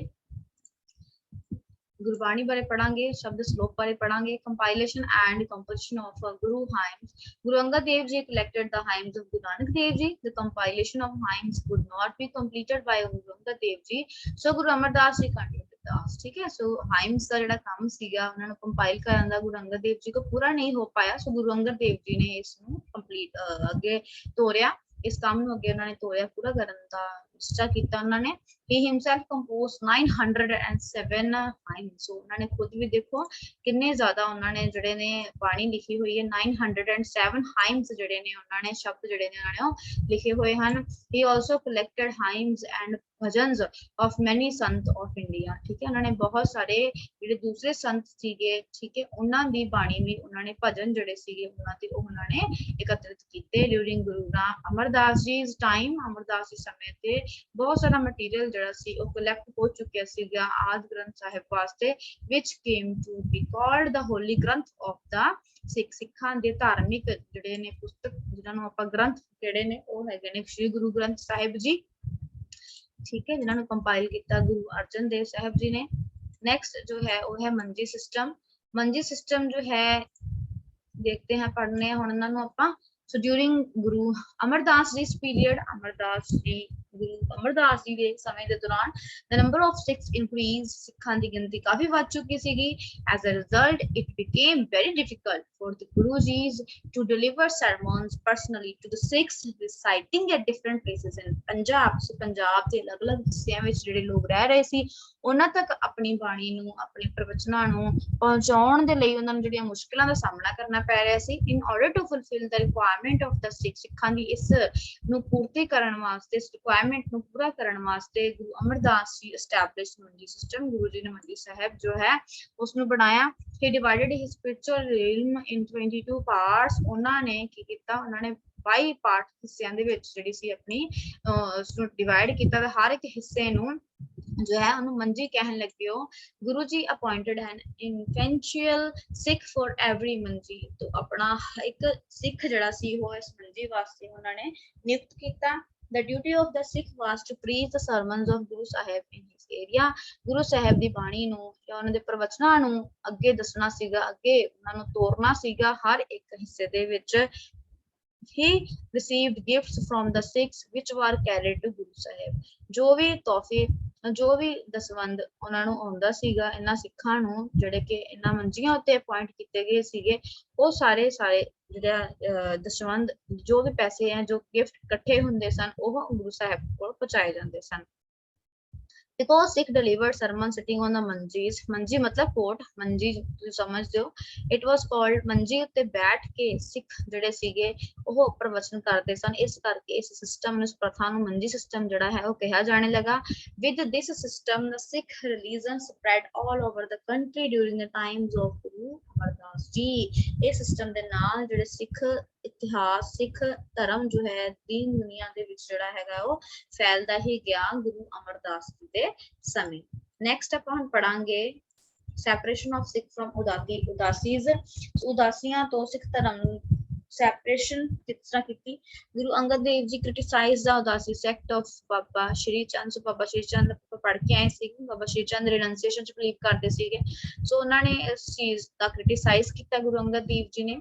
ਗੁਰਬਾਣੀ ਬਾਰੇ ਪੜਾਂਗੇ, ਸ਼ਬਦ ਸ਼ਲੋਕ ਬਾਰੇ ਪੜਾਂਗੇ। Compilation and composition of Guru hymns. Guru Angad Dev ji collected the hymns of Guru Nanak Dev Ji। The compilation of hymns could not be completed by Guru Angad Dev Ji, so Guru Amar Das Ji continued the task। ਠੀਕ ਹੈ, ਸੋ hymns ਦਾ ਜਿਹੜਾ ਕੰਮ ਸੀਗਾ ਉਹਨਾਂ ਨੂੰ compile ਕਰਨ ਦਾ ਗੁਰੂ ਅੰਗਦ ਦੇਵ ਜੀ ਕੋ ਪੂਰਾ ਨਹੀਂ ਹੋ ਪਾਇਆ। ਸੋ ਗੁਰੂ ਅੰਗਦ ਦੇਵ ਜੀ ਨੇ ਇਸ ਨੂੰ ਕੰਪਲੀਟ ਅੱਗੇ ਤੋਰਿਆ, ਇਸ ਕੰਮ ਨੂੰ ਅੱਗੇ ਉਹਨਾਂ ਨੇ ਤੋਰਿਆ, ਪੂਰਾ ਕਰਨ ਦਾ ਨਿਸ਼ਚਾ ਕੀਤਾ ਉਹਨਾਂ ਨੇ। He himself composed 907 hymns। ਸੋ ਉਹਨਾਂ ਨੇ ਖੁਦ ਵੀ ਦੇਖੋ ਕਿੰਨੇ ਜ਼ਿਆਦਾ ਉਹਨਾਂ ਨੇ ਜਿਹੜੇ ਨੇ ਬਾਣੀ ਲਿਖੀ ਹੋਈ ਹੈ। 907 hymns ਜਿਹੜੇ ਨੇ ਉਹਨਾਂ ਨੇ, ਸ਼ਬਦ ਜਿਹੜੇ ਨੇ ਉਹਨਾਂ ਨੇ ਉਹ ਲਿਖੇ ਹੋਏ ਹਨ। He also collected hymns and ਭਜਨਸ of many Sant of India। ਠੀਕ ਹੈ, ਉਹਨਾਂ ਨੇ ਬਹੁਤ ਸਾਰੇ ਜਿਹੜੇ ਦੂਸਰੇ ਸੰਤ ਸੀਗੇ, ਠੀਕ ਹੈ, ਉਹਨਾਂ ਦੀ ਬਾਣੀ ਵੀ ਉਹਨਾਂ ਨੇ, ਭਜਨ ਜਿਹੜੇ ਸੀਗੇ ਉਹਨਾਂ ਦੇ ਉਹ ਉਹਨਾਂ ਨੇ ਇਕੱਤਰਿਤ ਕੀਤੇ। ਡਿਊਰਿੰਗ ਗੁਰੂ ਅਮਰਦਾਸ ਜੀ ਟਾਈਮ, ਅਮਰਦਾਸ ਜੀ ਸਮੇਂ ਤੇ ਬਹੁਤ ਸਾਰਾ ਮਟੀਰੀਅਲ ਜਿਹੜਾ ਸੀ ਉਹ ਕਲੈਕਟ ਹੋ ਚੁੱਕਿਆ ਸੀਗਾ ਆਦਿ ਗ੍ਰੰਥ ਸਾਹਿਬ ਵਾਸਤੇ, which came to be called the holy Granth of the Sikh। ਸਿੱਖਾਂ ਦੇ ਧਾਰਮਿਕ ਜਿਹੜੇ ਨੇ ਪੁਸਤਕ, ਜਿਹਨਾਂ ਨੂੰ ਆਪਾਂ ਗ੍ਰੰਥ ਜਿਹੜੇ ਨੇ ਉਹ ਹੈਗੇ ਨੇ ਸ਼੍ਰੀ ਗੁਰੂ ਗ੍ਰੰਥ ਸਾਹਿਬ ਜੀ। ठीक है, जिन्होंने कंपाइल किया गुरु अर्जन देव साहब जी ने। नेक्स्ट जो है वो है मंजी सिस्टम। मंजी सिस्टम जो है देखते हैं, पढ़ने हैं हुण इन्हां नूं आपां। सो ड्यूरिंग गुरु अमरदास जी पीरियड, अमरदास जी गुरु अमरदास जी के समय के दौरान the number of Sikhs increased। सिखां दी गिनती काफी बढ़ चुकी सीगी। As a result, it became very difficult for the Gurujis to deliver sermons personally to the Sikhs reciting at different places in Punjab। So Punjab ਦੇ ਅਲੱਗ-ਅਲੱਗ ਹਿੱਸਿਆਂ ਵਿੱਚ ਜਿਹੜੇ ਲੋਕ ਰਹਿ ਰਹੇ ਸੀ, ਉਹਨਾਂ ਤੱਕ ਆਪਣੀ ਬਾਣੀ ਨੂੰ, ਆਪਣੇ ਪ੍ਰਵਚਨਾਂ ਨੂੰ ਪਹੁੰਚਾਉਣ ਦੇ ਲਈ ਉਹਨਾਂ ਨੂੰ ਜਿਹੜੀਆਂ ਮੁਸ਼ਕਲਾਂ ਦਾ ਸਾਹਮਣਾ ਕਰਨਾ ਪੈ ਰਿਹਾ ਸੀ। In order to fulfill the requirement of the Sikhs, ਸਿੱਖਾਂ ਦੀ ਇਸ ਨੂੰ ਪੂਰਤੀ ਕਰਨ ਵਾਸਤੇ, ਇਸ ਰਿਕੁਆਇਰਮੈਂਟ ਨੂੰ ਪੂਰਾ ਕਰਨ ਵਾਸਤੇ ਗੁਰੂ ਅਮਰਦਾਸ ਜੀ established ਮੰਜੀ ਸਿਸਟਮ। ਗੁਰੂ ਜੀ ਨੇ ਮੰਜੀ ਸਾਹਿਬ ਜੋ ਹੈ ਉਸ ਨੂੰ ਬਣਾਇਆ। He divided his spiritual realm in 22 parts। ਉਹਨਾਂ ਨੇ ਕੀ ਕੀਤਾ, ਉਹਨਾਂ ਨੇ 22 ਪਾਰਟ ਹਿੱਸਿਆਂ ਦੇ ਵਿੱਚ ਜਿਹੜੀ ਸੀ ਆਪਣੀ ਉਸ ਨੂੰ ਡਿਵਾਈਡ ਕੀਤਾ, ਤੇ ਹਰ ਇੱਕ ਹਿੱਸੇ ਨੂੰ जो है उन्होंने मंजी कहन लगे हो। Guru ji appointed an influential Sikh for every manji. तो अपना एक सिख जड़ा सी वो इस मंजी वास्ते उन्होंने नियुक्त किया। The duty of the Sikh was to preach the sermons of Guru Sahib in his area। गुरु साहब दी बाणी नूं या उन्हां दे प्रवचनां नूं अगे दसना सीगा, अगे उन्हां नूं तोरना सीगा हर एक हिस्से दे विच। He received gifts from the Sikhs which were carried to Guru Sahib। जो भी तोहफे, जो भी दसवंद ਉਹਨਾਂ ਨੂੰ ਆਉਂਦਾ ਸੀਗਾ ਇਹਨਾਂ ਸਿੱਖਾਂ ਨੂੰ, ਜਿਹੜੇ ਕਿ ਇਹਨਾਂ ਮੰਜੀਆਂ ਉੱਤੇ ਅਪਾਇੰਟ ਕੀਤੇ ਗਏ ਸੀਗੇ, ਉਹ ਸਾਰੇ ਜਿਹੜਾ ਦਸਵੰਦ, ਜੋ ਵੀ ਪੈਸੇ ਹੈ, ਜੋ ਗਿਫਟ ਇਕੱਠੇ ਹੁੰਦੇ ਸਨ, ਉਹ ਗੁਰੂ ਸਾਹਿਬ ਕੋਲ ਪਹੁੰਚਾਏ ਜਾਂਦੇ ਸਨ। Because Sikh delivered sermon sitting on the manjis। manji मतलब कोट, manji तुसीं समझदे हो। It was called manji उत्ते बैठ के सिख ਜਿਹੜੇ ਸੀਗੇ ਉਹ ਪ੍ਰਵਚਨ ਕਰਦੇ ਸਨ। ਇਸ ਕਰਕੇ ਇਸ ਸਿਸਟਮ ਨੂੰ, ਇਸ ਪ੍ਰਥਾ ਨੂੰ ਮੰਜੀ ਸਿਸਟਮ ਜਿਹੜਾ ਹੈ ਉਹ ਕਿਹਾ ਜਾਣੇ ਲੱਗਾ। With this system, the Sikh religion spread all over the country during the times of Guru Amardas Ji। ਇਹ ਸਿਸਟਮ ਦੇ ਨਾਲ ਜਿਹੜੇ ਸਿੱਖ ਇਤਿਹਾਸ, ਸਿੱਖ ਧਰਮ ਜੋ ਹੈ ਦੀਨ ਦੁਨੀਆ ਦੇ ਵਿੱਚ ਜਿਹੜਾ ਹੈਗਾ ਉਹ ਫੈਲਦਾ ਹੀ ਗਿਆ ਗੁਰੂ ਅਮਰਦਾਸ ਜੀ ਦੇ ਸਮੇਂ। ਨੈਕਸਟ ਆਪਾਂ ਹੁਣ ਪੜਾਂਗੇ ਸੈਪਰੇਸ਼ਨ ਆਫ ਸਿੱਖ ਫਰਮ ਉਦਾਸੀਜ਼। ਉਦਾਸੀਆਂ ਤੋਂ ਸਿੱਖ ਧਰਮ ਨੂੰ separation ਕਿਸ ਤਰ੍ਹਾਂ ਕੀਤੀ। ਗੁਰੂ ਅੰਗਦ ਦੇਵ ਜੀ criticized the Udasi sect of Baba Shri Chand। So Baba Shri Chand ਆਪਾਂ ਪੜ੍ਹ ਕੇ ਆਏ ਸੀ ਬਾਬਾ ਸ਼੍ਰੀ ਚੰਦ ਰਿਨੰਸੀਏਸ਼ਨ ਚ ਬਲੀਵ ਕਰਦੇ ਸੀਗੇ ਸੋ ਉਹਨਾਂ ਨੇ ਇਸ ਚੀਜ਼ ਦਾ ਕ੍ਰਿਟਿਸਾਈਜ਼ ਕੀਤਾ ਗੁਰੂ ਅੰਗਦ ਦੇਵ ਜੀ ਨੇ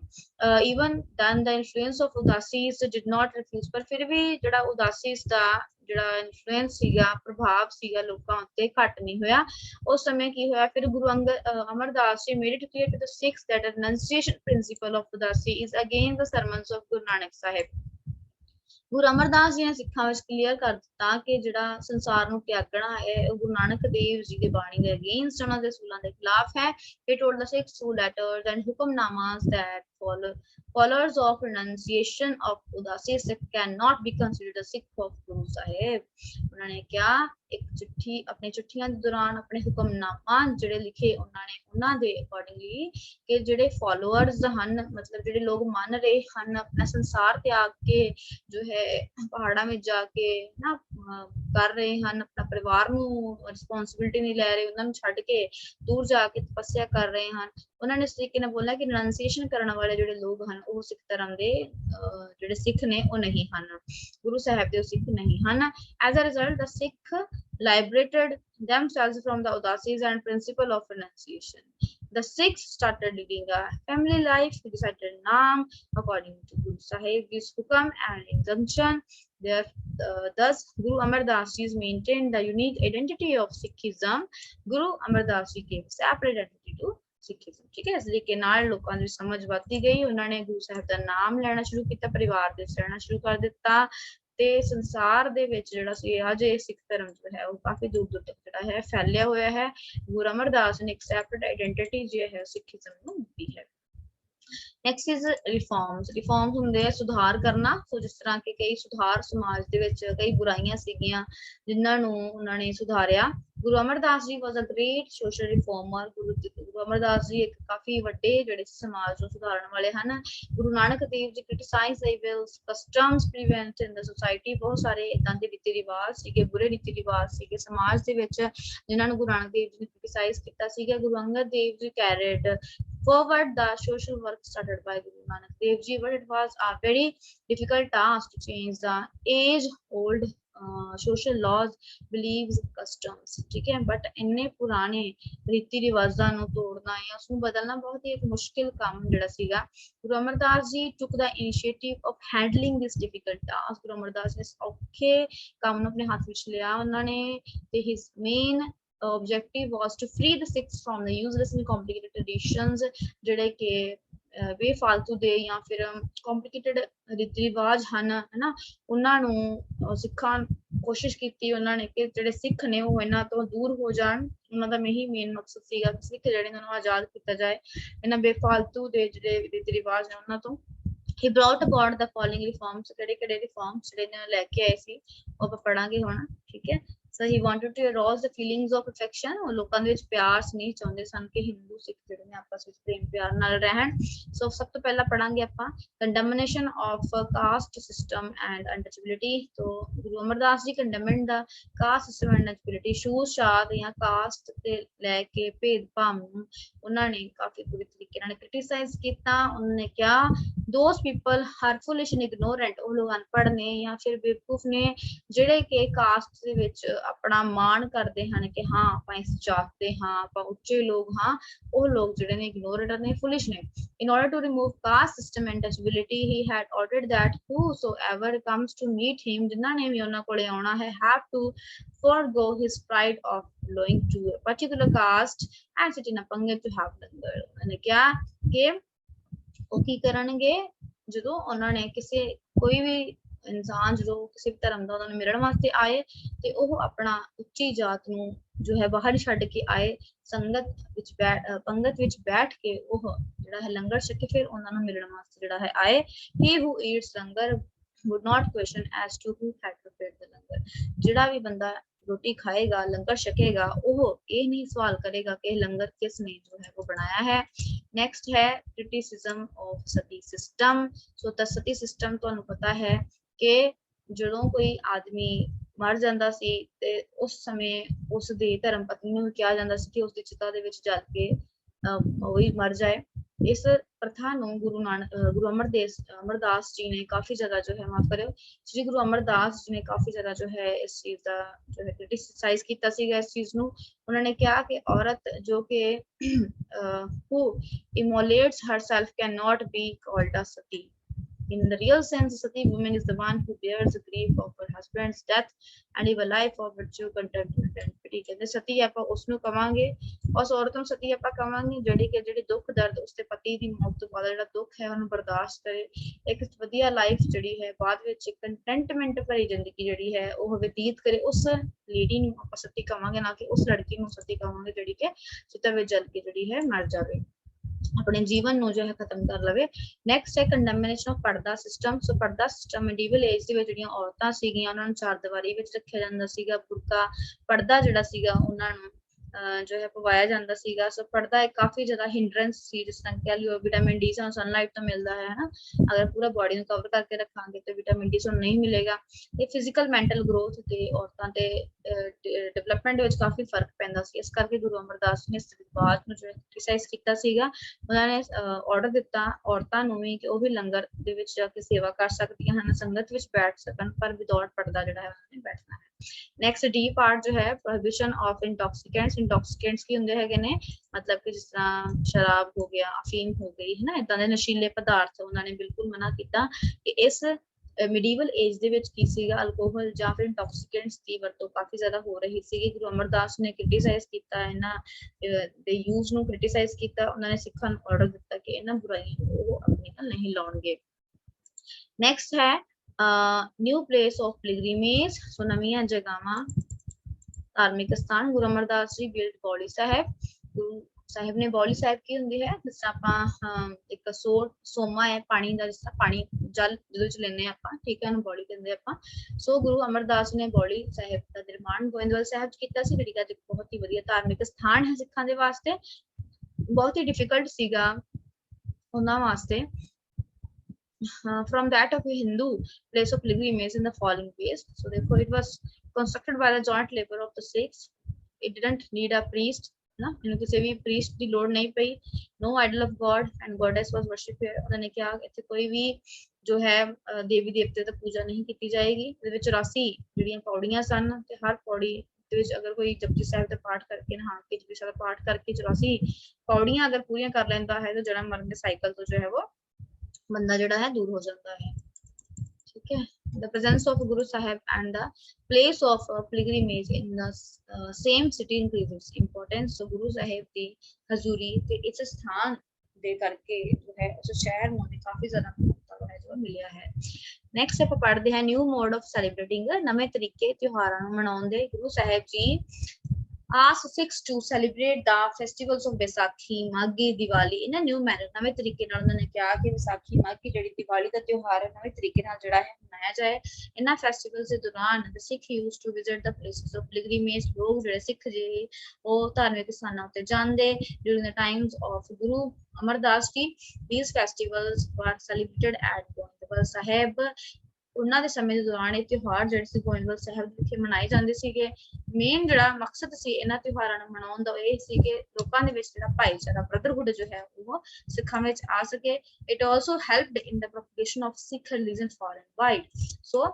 even then the influence of ਉਦਾਸੀਸ did not refuse ਪਰ ਫਿਰ ਵੀ ਜਿਹੜਾ ਉਦਾਸੀਸ ਦਾ ਜਿਹੜਾ ਇਨਫਲੂਐਂਸ ਸੀਗਾ ਪ੍ਰਭਾਵ ਸੀਗਾ ਲੋਕਾਂ ਉੱਤੇ ਘੱਟ ਨਹੀਂ ਹੋਇਆ ਉਸ ਸਮੇਂ ਕੀ ਹੋਇਆ ਫਿਰ Guru Angad Amardas ji made it clear to the Sikhs that the renunciation principle of ਉਦਾਸੀ is against the sermons of Guru Nanak Sahib ਗੁਰੂ ਅਮਰਦਾਸ ਜੀ ਨੇ ਸਿੱਖਾਂ ਵਿੱਚ ਕਲੀਅਰ ਕਰ ਦਿੱਤਾ ਕਿ ਜਿਹੜਾ ਸੰਸਾਰ ਨੂੰ ਤਿਆਗਣਾ ਹੈ ਉਹ ਗੁਰੂ ਨਾਨਕ ਦੇਵ ਜੀ ਦੀ ਬਾਣੀ ਦੇ ਅਗੇਂਸਟ ਉਹਨਾਂ ਦੇ ਅਸੂਲਾਂ ਦੇ ਖਿਲਾਫ ਹੈ he told the Sikhs through letters and hukamnamas that followers of renunciation of udasi Sikh cannot be considered a Sikh of Guru Sahib ਉਹਨਾਂ ਨੇ ਕਿਹਾ ਇੱਕ ਚਿੱਠੀ ਆਪਣੇ ਚਿੱਠੀਆਂ ਦੇ ਦੌਰਾਨ ਆਪਣੇ ਹੁਕਮਨਾਮਾ ਜਿਹੜੇ ਲਿਖੇ ਉਹਨਾਂ ਦੇ ਅਕੋਰਡਿੰਗਲੀ ਕਿ ਜਿਹੜੇ ਫਾਲੋਅਰਸ ਹਨ ਮਤਲਬ ਜਿਹੜੇ ਲੋਕ ਮੰਨ ਰਹੇ ਹਨ ਆਪਣਾ ਸੰਸਾਰ ਤਿਆਗ ਕੇ ਜੋ ਹੈ ਪਹਾੜਾਂ ਵਿੱਚ ਜਾ ਕੇ ਨਾ ਕਰ ਰਹੇ ਹਨ ਆਪਣਾ ਪਰਿਵਾਰ ਨੂੰ ਰਿਸਪੌਂਸਿਬਿਲਿਟੀ ਨਹੀਂ ਲੈ ਰਹੇ ਉਹਨਾਂ ਨੂੰ ਛੱਡ ਕੇ ਦੂਰ ਜਾ ਕੇ ਤਪੱਸਿਆ ਕਰ ਰਹੇ ਹਨ ਉਹਨਾਂ ਨੇ ਇਸ ਤਰੀਕੇ ਨਾਲ ਬੋਲਿਆ ਕਿ ਰਿਨੰਸੀਏਸ਼ਨ ਕਰਨ ਵਾਲੇ ਜਿਹੜੇ ਲੋਕ ਹਨ ਉਹ ਸਿੱਖ ਧਰਮ ਦੇ ਜਿਹੜੇ ਸਿੱਖ ਨੇ ਉਹ ਨਹੀਂ ਹਨ ਗੁਰੂ ਸਾਹਿਬ ਦੇ ਉਹ ਸਿੱਖ ਨਹੀਂ ਹਨ as a result the Sikh liberated themselves from the udasis and principle of renunciation the Sikhs started leading a family life who decided naam according to Guru Sahib's hukam and injunction thus Guru Amar Das Ji maintained the unique identity of Sikhism Guru Amar Das Ji gave separate identity to Sikhism ਠੀਕ ਹੈ ਇਸ ਲਈ ਕਿ ਨਾਲ ਲੋਕਾਂ ਦੀ ਸਮਝ ਵੱਧਦੀ ਗਈ ਉਹਨਾਂ ਨੇ ਗੁਰੂ ਸਾਹਿਬ ਦਾ ਨਾਮ ਲੈਣਾ ਸ਼ੁਰੂ ਕੀਤਾ ਪਰਿਵਾਰ ਦੇ ਵਿੱਚ ਰਹਿਣਾ ਸ਼ੁਰੂ ਕਰ ਦਿੱਤਾ ਤੇ ਸੰਸਾਰ ਦੇ ਵਿੱਚ ਜਿਹੜਾ ਸੀ ਅਜੇ ਸਿੱਖ ਧਰਮ ਜੋ ਹੈ ਉਹ ਕਾਫੀ ਦੂਰ ਦੂਰ ਤੱਕ ਜਿਹੜਾ ਹੈ ਫੈਲਿਆ ਹੋਇਆ ਹੈ ਗੁਰੂ ਅਮਰਦਾਸ ਨੇ ਇੱਕ ਸੈਪਰੇਟ ਆਇਡੈਂਟੀਟੀ ਜੋ ਹੈ ਸਿੱਖੀਜ਼ਮ ਨੂੰ ਦਿੱਤੀ ਹੈ ਨੈਕਸਟ ਇਜ਼ ਰਿਫਾਰਮਸ ਹੁੰਦੇ ਆ ਸੁਧਾਰ ਕਰਨਾ ਸੋ ਜਿਸ ਤਰ੍ਹਾਂ ਕਿ ਕਈ ਸੁਧਾਰ ਸਮਾਜ ਦੇ ਵਿੱਚ ਕਈ ਬੁਰਾਈਆਂ ਸੀਗੀਆਂ ਜਿਨ੍ਹਾਂ ਨੂੰ ਉਹਨਾਂ ਨੇ ਸੁਧਾਰਿਆ ਗੁਰੂ ਅਮਰਦਾਸ ਜੀ ਵਾਸ ਅ ਗ੍ਰੇਟ ਸੋਸ਼ਲ ਰਿਫਾਰਮਰ ਗੁਰੂ ਅਮਰਦਾਸ ਜੀ ਇੱਕ ਕਾਫੀ ਵੱਡੇ ਜਿਹੜੇ ਸਮਾਜ ਨੂੰ ਸੁਧਾਰਨ ਵਾਲੇ ਹਨ ਗੁਰੂ Nanak Dev ji criticise evils customs prevent in the society ਬਹੁਤ ਸਾਰੇ ਇਦਾਂ ਦੇ ਰੀਤੀ ਰਿਵਾਜ ਸੀਗੇ ਬੁਰੇ ਰੀਤੀ ਰਿਵਾਜ ਸੀਗੇ ਸਮਾਜ ਦੇ ਵਿੱਚ ਜਿਨ੍ਹਾਂ ਨੂੰ ਗੁਰੂ ਨਾਨਕ ਦੇਵ ਜੀ ਨੇ ਕ੍ਰਿਟਿਸਾਈਜ਼ ਕੀਤਾ ਸੀਗਾ ਗੁਰੂ ਅੰਗਦ ਦੇਵ ਜੀ carried forward the social work started by Guru Nanak Dev Ji but it was a very difficult task to change the age old social laws beliefs customs ठीक है but ਇੰਨੇ ਪੁਰਾਣੇ ਰੀਤੀ ਰਿਵਾਜਾਂ ਨੂੰ ਤੋੜਨਾ ਜਾਂ ਉਸ ਨੂੰ ਬਦਲਣਾ ਬਹੁਤ ਹੀ ਇੱਕ ਮੁਸ਼ਕਿਲ ਕੰਮ ਜਿਹੜਾ ਸੀਗਾ ਗੁਰੂ ਅਮਰਦਾਸ ਜੀ took the initiative of handling this difficult task Guru Amardas ਨੇ ਔਖੇ ਕੰਮ ਨੂੰ ਆਪਣੇ ਹੱਥ ਵਿੱਚ ਲਿਆ ਉਹਨਾਂ ਨੇ ਤੇ his main objective was to free the Sikhs from the useless and complicated traditions ਜਿਹੜੇ ਕਿ ਬੇਫਾਲਤੂ ਦੇ ਜਾਂ ਫਿਰ complicated ਰੀਤੀ ਰਿਵਾਜ ਹਨ ਹਨਾ ਉਹਨਾਂ ਨੂੰ ਸਿੱਖਾਂ ਕੋਸ਼ਿਸ਼ ਕੀਤੀ ਉਹਨਾਂ ਨੇ ਕਿ ਜਿਹੜੇ ਸਿੱਖ ਨੇ ਉਹ ਇਹਨਾਂ ਤੋਂ ਦੂਰ ਹੋ ਜਾਣ ਉਹਨਾਂ ਦਾ ਇਹੀ ਮੇਨ ਮਕਸਦ ਸੀਗਾ ਕਿ ਸਿੱਖ ਜਿਹੜੇ ਨੇ ਉਹਨੂੰ ਆਜ਼ਾਦ ਕੀਤਾ ਜਾਏ ਇਹਨਾਂ ਬੇਫਾਲਤੂ ਦੇ ਜਿਹੜੇ ਰੀਤੀ ਰਿਵਾਜ ਨੇ ਉਹਨਾਂ ਤੋਂ he brought about the following reforms ਕਿਹੜੇ ਰਿਫਾਰਮਸ ਜਿਹੜੇ ਨੇ ਲੈ ਕੇ ਆਏ ਸੀ ਉਹ ਆਪਾਂ ਪੜਾਂਗੇ ਹੁਣ ਠੀਕ ਹੈ So he wanted to arouse the feelings of affection ਉਹ ਲੋਕਾਂ ਦੇ ਵਿੱਚ ਪਿਆਰ ਨਹੀਂ ਚਾਹੁੰਦੇ ਸਨ ਕਿ ਹਿੰਦੂ ਸਿੱਖ ਜਿਹੜੇ ਨੇ ਆਪਸ ਵਿੱਚ ਪ੍ਰੇਮ ਪਿਆਰ ਨਾਲ ਰਹਿਣ ਸੋ ਸਭ ਤੋਂ ਪਹਿਲਾਂ ਪੜਾਂਗੇ ਆਪਾਂ condemnation of caste system and untouchability तो ਗੁਰੂ ਅਮਰਦਾਸ ਜੀ condemned the caste system and untouchability ਛੂਤ ਛਾਤ ਜਾਂ ਕਾਸਟ ਤੇ ਲੈ ਕੇ ਭੇਦਭਾਵ ਨੂੰ ਉਹਨਾਂ ਨੇ ਕਾਫੀ ਬੁਰੇ ਤਰੀਕੇ ਨਾਲ ਕ੍ਰਿਟਿਸਾਈਜ਼ ਕੀਤਾ ਉਹਨਾਂ ਨੇ ਕਿਹਾ those people are foolish and ignorant ਉਹ ਲੋਕ ਅਨਪੜ੍ਹ ਨੇ ਜਾਂ ਫਿਰ ਬੇਵਕੂਫ ਨੇ ਜਿਹੜੇ ਕਿ ਕਾਸਟ ਦੇ ਵਿੱਚ ਆਪਣਾ ਮਾਣ ਕਰਦੇ ਹਨ ਕਿ ਹਾਂ ਆਪਾਂ ਇਸ ਜਾਤ ਦੇ ਹਾਂ ਆਪਾਂ ਉੱਚੇ ਲੋਕ ਹਾਂ ਉਹ ਲੋਕ ਜਿਹੜੇ ਨੇ ਇਗਨੋਰੈਂਟ ਨੇ ਫੁਲਿਸ਼ ਨੇ in order to remove caste system and touchability he had ordered that whosoever comes to meet him ਜਿਨ੍ਹਾਂ ਨੇ ਵੀ ਉਹਨਾਂ ਕੋਲੇ ਆਉਣਾ ਹੈ have to forego his pride of belonging to a particular caste and sit in a pangat to have langar ਉਹਨੇ ਕਿਹਾ ਕਿ ਉਹ ਕੀ ਕਰਨਗੇ ਜਦੋਂ ਉਹਨਾਂ ਨੇ ਕਿਸੇ ਕੋਈ ਵੀ ਇਨਸਾਨ ਜਦੋਂ ਕਿਸੇ ਧਰਮ ਦਾ ਉਹਨਾਂ ਨੂੰ ਮਿਲਣ ਵਾਸਤੇ ਆਏ ਤੇ ਉਹ ਆਪਣਾ ਉੱਚੀ ਜਾਤ ਨੂੰ ਜੋ ਹੈ ਬਾਹਰ ਛੱਡ ਕੇ ਆਏ ਸੰਗਤ ਵਿੱਚ ਪੰਗਤ ਵਿੱਚ ਬੈਠ ਕੇ ਉਹ ਜਿਹੜਾ ਹੈ ਲੰਗਰ ਛਕੇ ਫਿਰ ਉਹਨਾਂ ਨੂੰ ਮਿਲਣ ਵਾਸਤੇ ਜਿਹੜਾ ਹੈ ਆਏ he who eats langar would not question as to who had prepared the ਲੰਗਰ ਜਿਹੜਾ ਵੀ ਬੰਦਾ ਰੋਟੀ ਖਾਏਗਾ ਲੰਗਰ ਛਕੇਗਾ ਉਹ ਇਹ ਨਹੀਂ ਸਵਾਲ ਕਰੇਗਾ ਕਿ ਲੰਗਰ ਕਿਸ ਨੇ ਜੋ ਹੈ ਉਹ ਬਣਾਇਆ ਹੈ ਨੈਕਸਟ ਹੈ criticism of sati system ਸੋ ਤਾਂ ਸਤੀ ਸਿਸਟਮ ਤੁਹਾਨੂੰ ਪਤਾ ਹੈ ਕਿ ਜਦੋਂ ਕੋਈ ਆਦਮੀ ਮਰ ਜਾਂਦਾ ਸੀ ਤੇ ਉਸ ਸਮੇਂ ਉਸ ਦੀ ਧਰਮ ਪਤਨੀ ਨੂੰ ਕਿਹਾ ਜਾਂਦਾ ਸੀ ਕਿ ਉਸ ਦੀ ਚਿਤਾ ਦੇ ਵਿੱਚ ਜਲ ਕੇ ਉਹ ਹੀ ਮਰ ਜਾਏ इस प्रथा ਨੂੰ ਗੁਰੂ अमरदास जी ने काफी ज्यादा जो है माफ करो श्री गुरु अमरदास जी ने काफी ज्यादा जो है इस चीज का जो है क्रिटिसाइज ਕੀਤਾ ਸੀਗਾ इस चीज ਨੂੰ ਉਹਨਾਂ ਨੇ ਕਿਹਾ कि औरत जो कि who immolates herself cannot be called a sati. In the real sense, a sati woman is the one who bears the grief of her husband's death and live a life of virtue, contentment and pity. ਕਹਿੰਦੇ ਸਤੀ ਆਪਾਂ ਉਸ ਨੂੰ ਕਵਾਂਗੇ, ਉਸ ਔਰਤ ਨੂੰ ਸਤੀ ਆਪਾਂ ਕਵਾਂਗੇ ਜਿਹੜੀ ਦੁੱਖ ਦਰਦ ਉਸਦੇ ਪਤੀ ਦੀ ਮੌਤ ਤੋਂ ਬਾਅਦ ਜਿਹੜਾ ਦੁੱਖ ਹੈ ਉਹਨੂੰ ਬਰਦਾਸ਼ਤ ਕਰੇ, ਇੱਕ ਵਧੀਆ ਲਾਈਫ ਜਿਹੜੀ ਹੈ ਬਾਅਦ ਵਿੱਚ ਕੰਟੈਂਟਮੈਂਟ ਭਰੀ ਜ਼ਿੰਦਗੀ ਜਿਹੜੀ ਹੈ ਉਹ ਬਤੀਤ ਕਰੇ, ਉਸ ਲੇਡੀ ਨੂੰ ਆਪਾਂ ਸਤੀ ਕਵਾਂਗੇ, ਨਾ ਕਿ ਉਸ ਲੜਕੀ ਨੂੰ ਸਤੀ ਕਵਾਂਗੇ ਜਿਹੜੀ ਕਿ ਚਿਤਾ ਵਿੱਚ ਜਲ ਕੇ ਜਿਹੜੀ ਹੈ ਮਰ ਜਾਵੇ, अपने जीवन ਨੂੰ जो है खत्म कर लवे। नेक्स्ट है कंडेमनेशन ऑफ पर्दा सिस्टम। सो पर्दा सिस्टम मेडिवल एज ਦੇ ਵਿੱਚ ਜਿਹੜੀਆਂ ਔਰਤਾਂ ਸੀਗੀਆਂ ਉਹਨਾਂ ਨੂੰ ਚਾਰ ਦੀਵਾਰੀ ਵਿੱਚ ਰੱਖਿਆ ਜਾਂਦਾ ਸੀਗਾ, ਬੁਰਕਾ ਪਰਦਾ ਜਿਹੜਾ ਸੀਗਾ ਉਹਨਾਂ ਨੂੰ जो है पवाया जाता सीगा। सो पर्दा एक काफी ज्यादा हिंड्रेंस सी, जिस तरह कह लियो विटामिन डी ਸਾਨੂੰ सनलाइट तो मिलता है ना, अगर पूरा बॉडी ਨੂੰ कवर करके रखांगे तो विटामिन डी ਸਾਨੂੰ नहीं मिलेगा। ये फिजिकल मेंटल ग्रोथ ਤੇ ਔਰਤਾਂ ਦੇ ਡਿਵੈਲਪਮੈਂਟ ਵਿੱਚ ਕਾਫੀ ਫਰਕ ਪੈਂਦਾ ਸੀ, ਇਸ ਕਰਕੇ ਗੁਰੂ ਅਮਰਦਾਸ ਨੇ ਇਸ ਰਿਵਾਜ ਨੂੰ ਜੋ ਕ੍ਰਿਟਿਸਾਈਜ਼ ਕੀਤਾ ਸੀਗਾ। ਉਹਨਾਂ ਨੇ ਆਰਡਰ ਦਿੱਤਾ ਔਰਤਾਂ ਨੂੰ ਵੀ ਕਿ ਉਹ ਵੀ ਲੰਗਰ ਦੇ ਵਿੱਚ ਜਾ ਕੇ ਸੇਵਾ ਕਰ ਸਕਦੀਆਂ ਹਨ, ਸੰਗਤ ਵਿੱਚ ਬੈਠ ਸਕਣ, ਪਰ ਵਿਦਆਊਟ ਪਰਦਾ ਜਿਹੜਾ ਹੈ ਉਹਨਾਂ ਨੇ ਬੈਠਣਾ ਹੈ। नेक्स्ट डी पार्ट जो है प्रोहिबिशन ऑफ इंटॉक्सिकेंट्स। इंटॉक्सिकेंट्स की ਹੁੰਦੇ ਹੈਗੇ ਨੇ मतलब कि जिस तरह शराब हो गया, अफीम हो गई है ना, इदां दे नशीले पदार्थ ਉਹਨਾਂ ਨੇ ਬਿਲਕੁਲ ਮਨਾ ਕੀਤਾ ਕਿ ਇਸ ਮਿਡੀਵਲ ਏਜ ਦੇ ਵਿੱਚ ਕੀ ਸੀਗਾ ਅਲਕੋਹਲ ਜਾਂ ਫਿਰ ਇੰਟੌਕਸੀਕੈਂਟਸ ਦੀ ਵਰਤੋਂ ਕਾਫੀ ਜ਼ਿਆਦਾ ਹੋ ਰਹੀ ਸੀਗੀ। ਗੁਰੂ ਅਮਰਦਾਸ ਨੇ ਕ੍ਰਿਟਿਸਾਈਜ਼ ਕੀਤਾ ਇਹਨਾਂ ਦੇ ਯੂਜ਼ ਨੂੰ, ਕ੍ਰਿਟਿਸਾਈਜ਼ ਕੀਤਾ। ਉਹਨਾਂ ਨੇ ਸਿੱਖਾਂ ਨੂੰ ਆਰਡਰ ਦਿੱਤਾ ਕਿ ਇਹਨਾਂ ਬੁਰਾਈਆਂ ਨੂੰ ਉਹ ਆਪਣੇ ਨਾਲ ਨਹੀਂ ਲਾਉਣਗੇ। ਨੈਕਸਟ ਹੈ न्यू प्लेस ऑफ पिलग्रिमेज। सो नवीं जगह धार्मिक स्थान। गुरु अमरदास जी बिल्ड बौली साहिब। गुरु साहिब ने बौली साहिब की होंगी है, जिस तरह एक सोमा है पानी का, जिस तरह पानी जल जो लेने ठीक है, बौली कहते हैं। सो गुरु अमरदास ने बौली साहिब का निर्माण गोविंदवाल साहिब किया सी, जिहड़ी कि बहुत ही वधिया धार्मिक स्थान है सिखां दे वास्ते, बहुत ही डिफिकल्ट सीगा उन्हां वास्ते। From that of a Hindu place of pilgrimage in the following ways. So therefore it was constructed by the joint labor of the Sikhs. It didn't need a priest, ना इन्हें किसी भी priest की लोड़ नहीं पई। No idol of God and goddess was worshipped here। उन्होंने क्या इत्थे कोई भी जो है देवी देवते तक पूजा नहीं की जाएगी। इहदे विच 84 ਜਿਹੜੀਆਂ ਪੌੜੀਆਂ ਸਨ ਤੇ ਹਰ ਪੌੜੀ ਦੇ ਵਿੱਚ ਅਗਰ ਕੋਈ ਜਪਜੀ ਸਾਹਿਬ ਦਾ ਪਾਠ ਕਰਕੇ ਨਹਾ ਕੇ ਜਪਜੀ ਸਾਹਿਬ ਦਾ ਪਾਠ ਕਰਕੇ 84 ਪੌੜੀਆਂ ਅਗਰ ਪੂਰੀਆਂ ਕਰ ਲੈਂਦਾ ਹੈ ਤਾਂ ਜਿਹੜਾ ਮਰਨ ਦੇ ਸਾਈਕਲ ਤੋਂ जो है वो बंदा जड़ा है दूर हो जाता है। ठीक है, the presence of Guru Sahib and the place of pilgrimage in the same city increases importance। so Guru Sahib की हजूरी ते इस स्थान दे करके जो है उस शहर में काफी ज्यादा महत्व है जो मिलिया है। नेक्स्ट ਆਪਾਂ ਪੜ੍ਹਦੇ ਹਾਂ न्यू मोड of celebrating। नਵੇਂ तरीके त्योहारां ਨੂੰ ਮਨਾਉਣ ਦੇ। गुरु Sahib ji ask Sikhs to celebrate the festivals of Baisakhi, Maghi, Diwali in a new manner। ਨਵੇਂ ਤਰੀਕੇ ਨਾਲ ਉਹਨਾਂ ਨੇ ਕਿਹਾ ਕਿ ਵਿਸਾਖੀ, ਮਾਘੀ ਜਿਹੜੀ ਦੀਵਾਲੀ ਦਾ ਤਿਉਹਾਰ ਹੈ ਨਵੇਂ ਤਰੀਕੇ ਨਾਲ ਜਿਹੜਾ ਹੈ ਮਨਾਇਆ ਜਾਏ। ਇਹਨਾਂ ਫੈਸਟੀਵਲਸ ਦੇ ਦੌਰਾਨ the Sikh used to visit the places of pilgrimage। ਲੋਕ ਜਿਹੜੇ ਸਿੱਖ ਜੀ ਉਹ ਧਾਰਮਿਕ ਸਥਾਨਾਂ ਉੱਤੇ ਜਾਂਦੇ। during the times of Guru Amardas ji these festivals were celebrated at Gurdwara Sahib। ਉਹਨਾਂ ਦੇ ਸਮੇਂ ਦੇ ਦੌਰਾਨ ਇਹ ਤਿਉਹਾਰ ਜਿਹੜੇ ਸੀ ਗੋਇੰਦਵਾਲ ਸਾਹਿਬ ਵਿਖੇ ਮਨਾਏ ਜਾਂਦੇ ਸੀਗੇ। ਮੇਨ ਜਿਹੜਾ ਮਕਸਦ ਸੀ ਇਹਨਾਂ ਤਿਉਹਾਰਾਂ ਨੂੰ ਮਨਾਉਣ ਦਾ ਇਹ ਸੀ ਕਿ ਲੋਕਾਂ ਦੇ ਵਿੱਚ ਜਿਹੜਾ ਭਾਈਚਾਰਾ ਬ੍ਰਦਰਹੁੱਡ ਜੋ ਹੈ ਉਹ ਸਿੱਖਾਂ ਵਿੱਚ ਆ ਸਕੇ। It also helped in the propagation of Sikh religion far and wide. So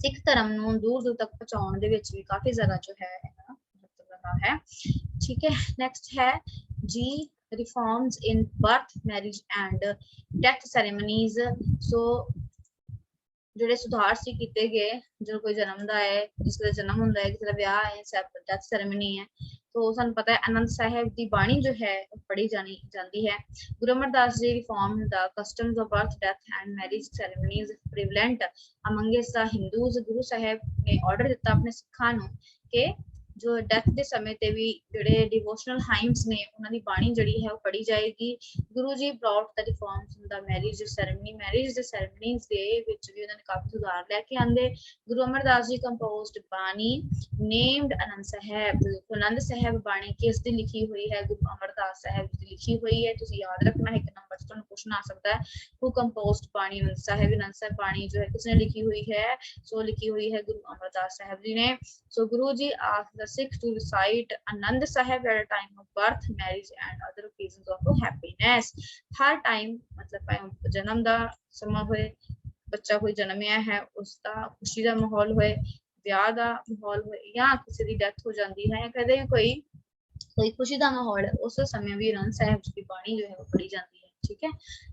Sikh ਧਰਮ ਨੂੰ ਦੂਰ ਦੂਰ ਤੱਕ ਪਹੁੰਚਾਉਣ ਦੇ ਵਿੱਚ ਵੀ ਕਾਫੀ ਜ਼ਿਆਦਾ ਜੋ ਹੈ ਮਹੱਤਵ ਰਹਾ ਹੈ। ਠੀਕ ਹੈ, ਨੈਕਸਟ ਹੈ ਜੀ reforms in birth, marriage and death ceremonies. So ਜਿਹੜੇ ਸੁਧਾਰ ਸੀ ਕੀਤੇ ਗਏ ਜਦੋਂ ਕੋਈ ਜਨਮਦਾ ਹੈ, ਕਿਸੇ ਦਾ ਜਨਮ ਹੁੰਦਾ ਹੈ, ਕਿਸੇ ਦਾ ਵਿਆਹ ਹੈ, ਡੈਥ ਸੈਰੇਮਨੀ ਹੈ। तो ਸਾਨੂੰ ਪਤਾ ਹੈ ਆਨੰਦ ਸਾਹਿਬ ਦੀ ਬਾਣੀ ਜੋ ਹੈ ਪੜ੍ਹੀ ਜਾਂਦੀ ਹੈ। Guru Amardas ji reform the customs of birth, death and marriage ceremonies prevalent amongst the Hindus. Guru Sahib ਨੇ ਆਰਡਰ ਦਿੱਤਾ ਆਪਣੇ ਸਿੱਖਾਂ ਨੂੰ ਕਿ जो डेथ के समय ते भी ਜਿਹੜੇ डिवोशनल हाइम्स ने ਉਹਨਾਂ ਦੀ ਬਾਣੀ ਜਿਹੜੀ ਹੈ ਉਹ ਪੜ੍ਹੀ ਜਾਏਗੀ। Guru ji brought the reforms in the marriage ceremony। Marriage ਦੇ ਸੈਰੇਮਨੀਜ਼ ਦੇ ਵਿੱਚ ਵੀ ਉਹਨਾਂ ਨੇ ਕਾਫੀ ਸੁਧਾਰ ਲੈ ਕੇ ਆਂਦੇ। ਗੁਰੂ ਅਮਰਦਾਸ ਜੀ ਕੰਪੋਜ਼ਡ ਬਾਣੀ ਨੇਮਡ ਆਨੰਦ ਸਾਹਿਬ। ਆਨੰਦ ਸਾਹਿਬ ਬਾਣੀ ਕਿਸ ਦੀ ਲਿਖੀ ਹੋਈ ਹੈ? ਗੁਰੂ ਅਮਰਦਾਸ ਸਾਹਿਬ ਦੀ ਲਿਖੀ ਹੋਈ ਹੈ। ਤੁਸੀਂ ਯਾਦ ਰੱਖਣਾ ਇੱਕ ਨੰਬਰ बस तो क्वेश्चन आ सकता है हु कंपोज्ड बाणी आनंद साहिब। आनंद साहिब बाणी जो है किसने लिखी हुई है, सो लिखी हुई है गुरु अमरदास साहब जी ने। So Guru ji asked the Sikhs to recite Anand Sahib at a time of birth, marriage and other occasions of happiness. हर टाइम मतलब जन्म का समा होए, बच्चा कोई जन्मिया है उसका खुशी का माहौल होए, ਵਿਆਹ ਦਾ ਮਾਹੌਲ ਹੋਏ ਜਾਂ ਕਿਸੇ ਦੀ ਡੈਥ ਹੋ ਜਾਂਦੀ ਹੈ, ਕਦੇ ਵੀ ਕੋਈ खुशी का माहौल है, उस समय भी आनंद साहिब जी की बाणी जो है वो पढ़ी जाती है। ठीक है,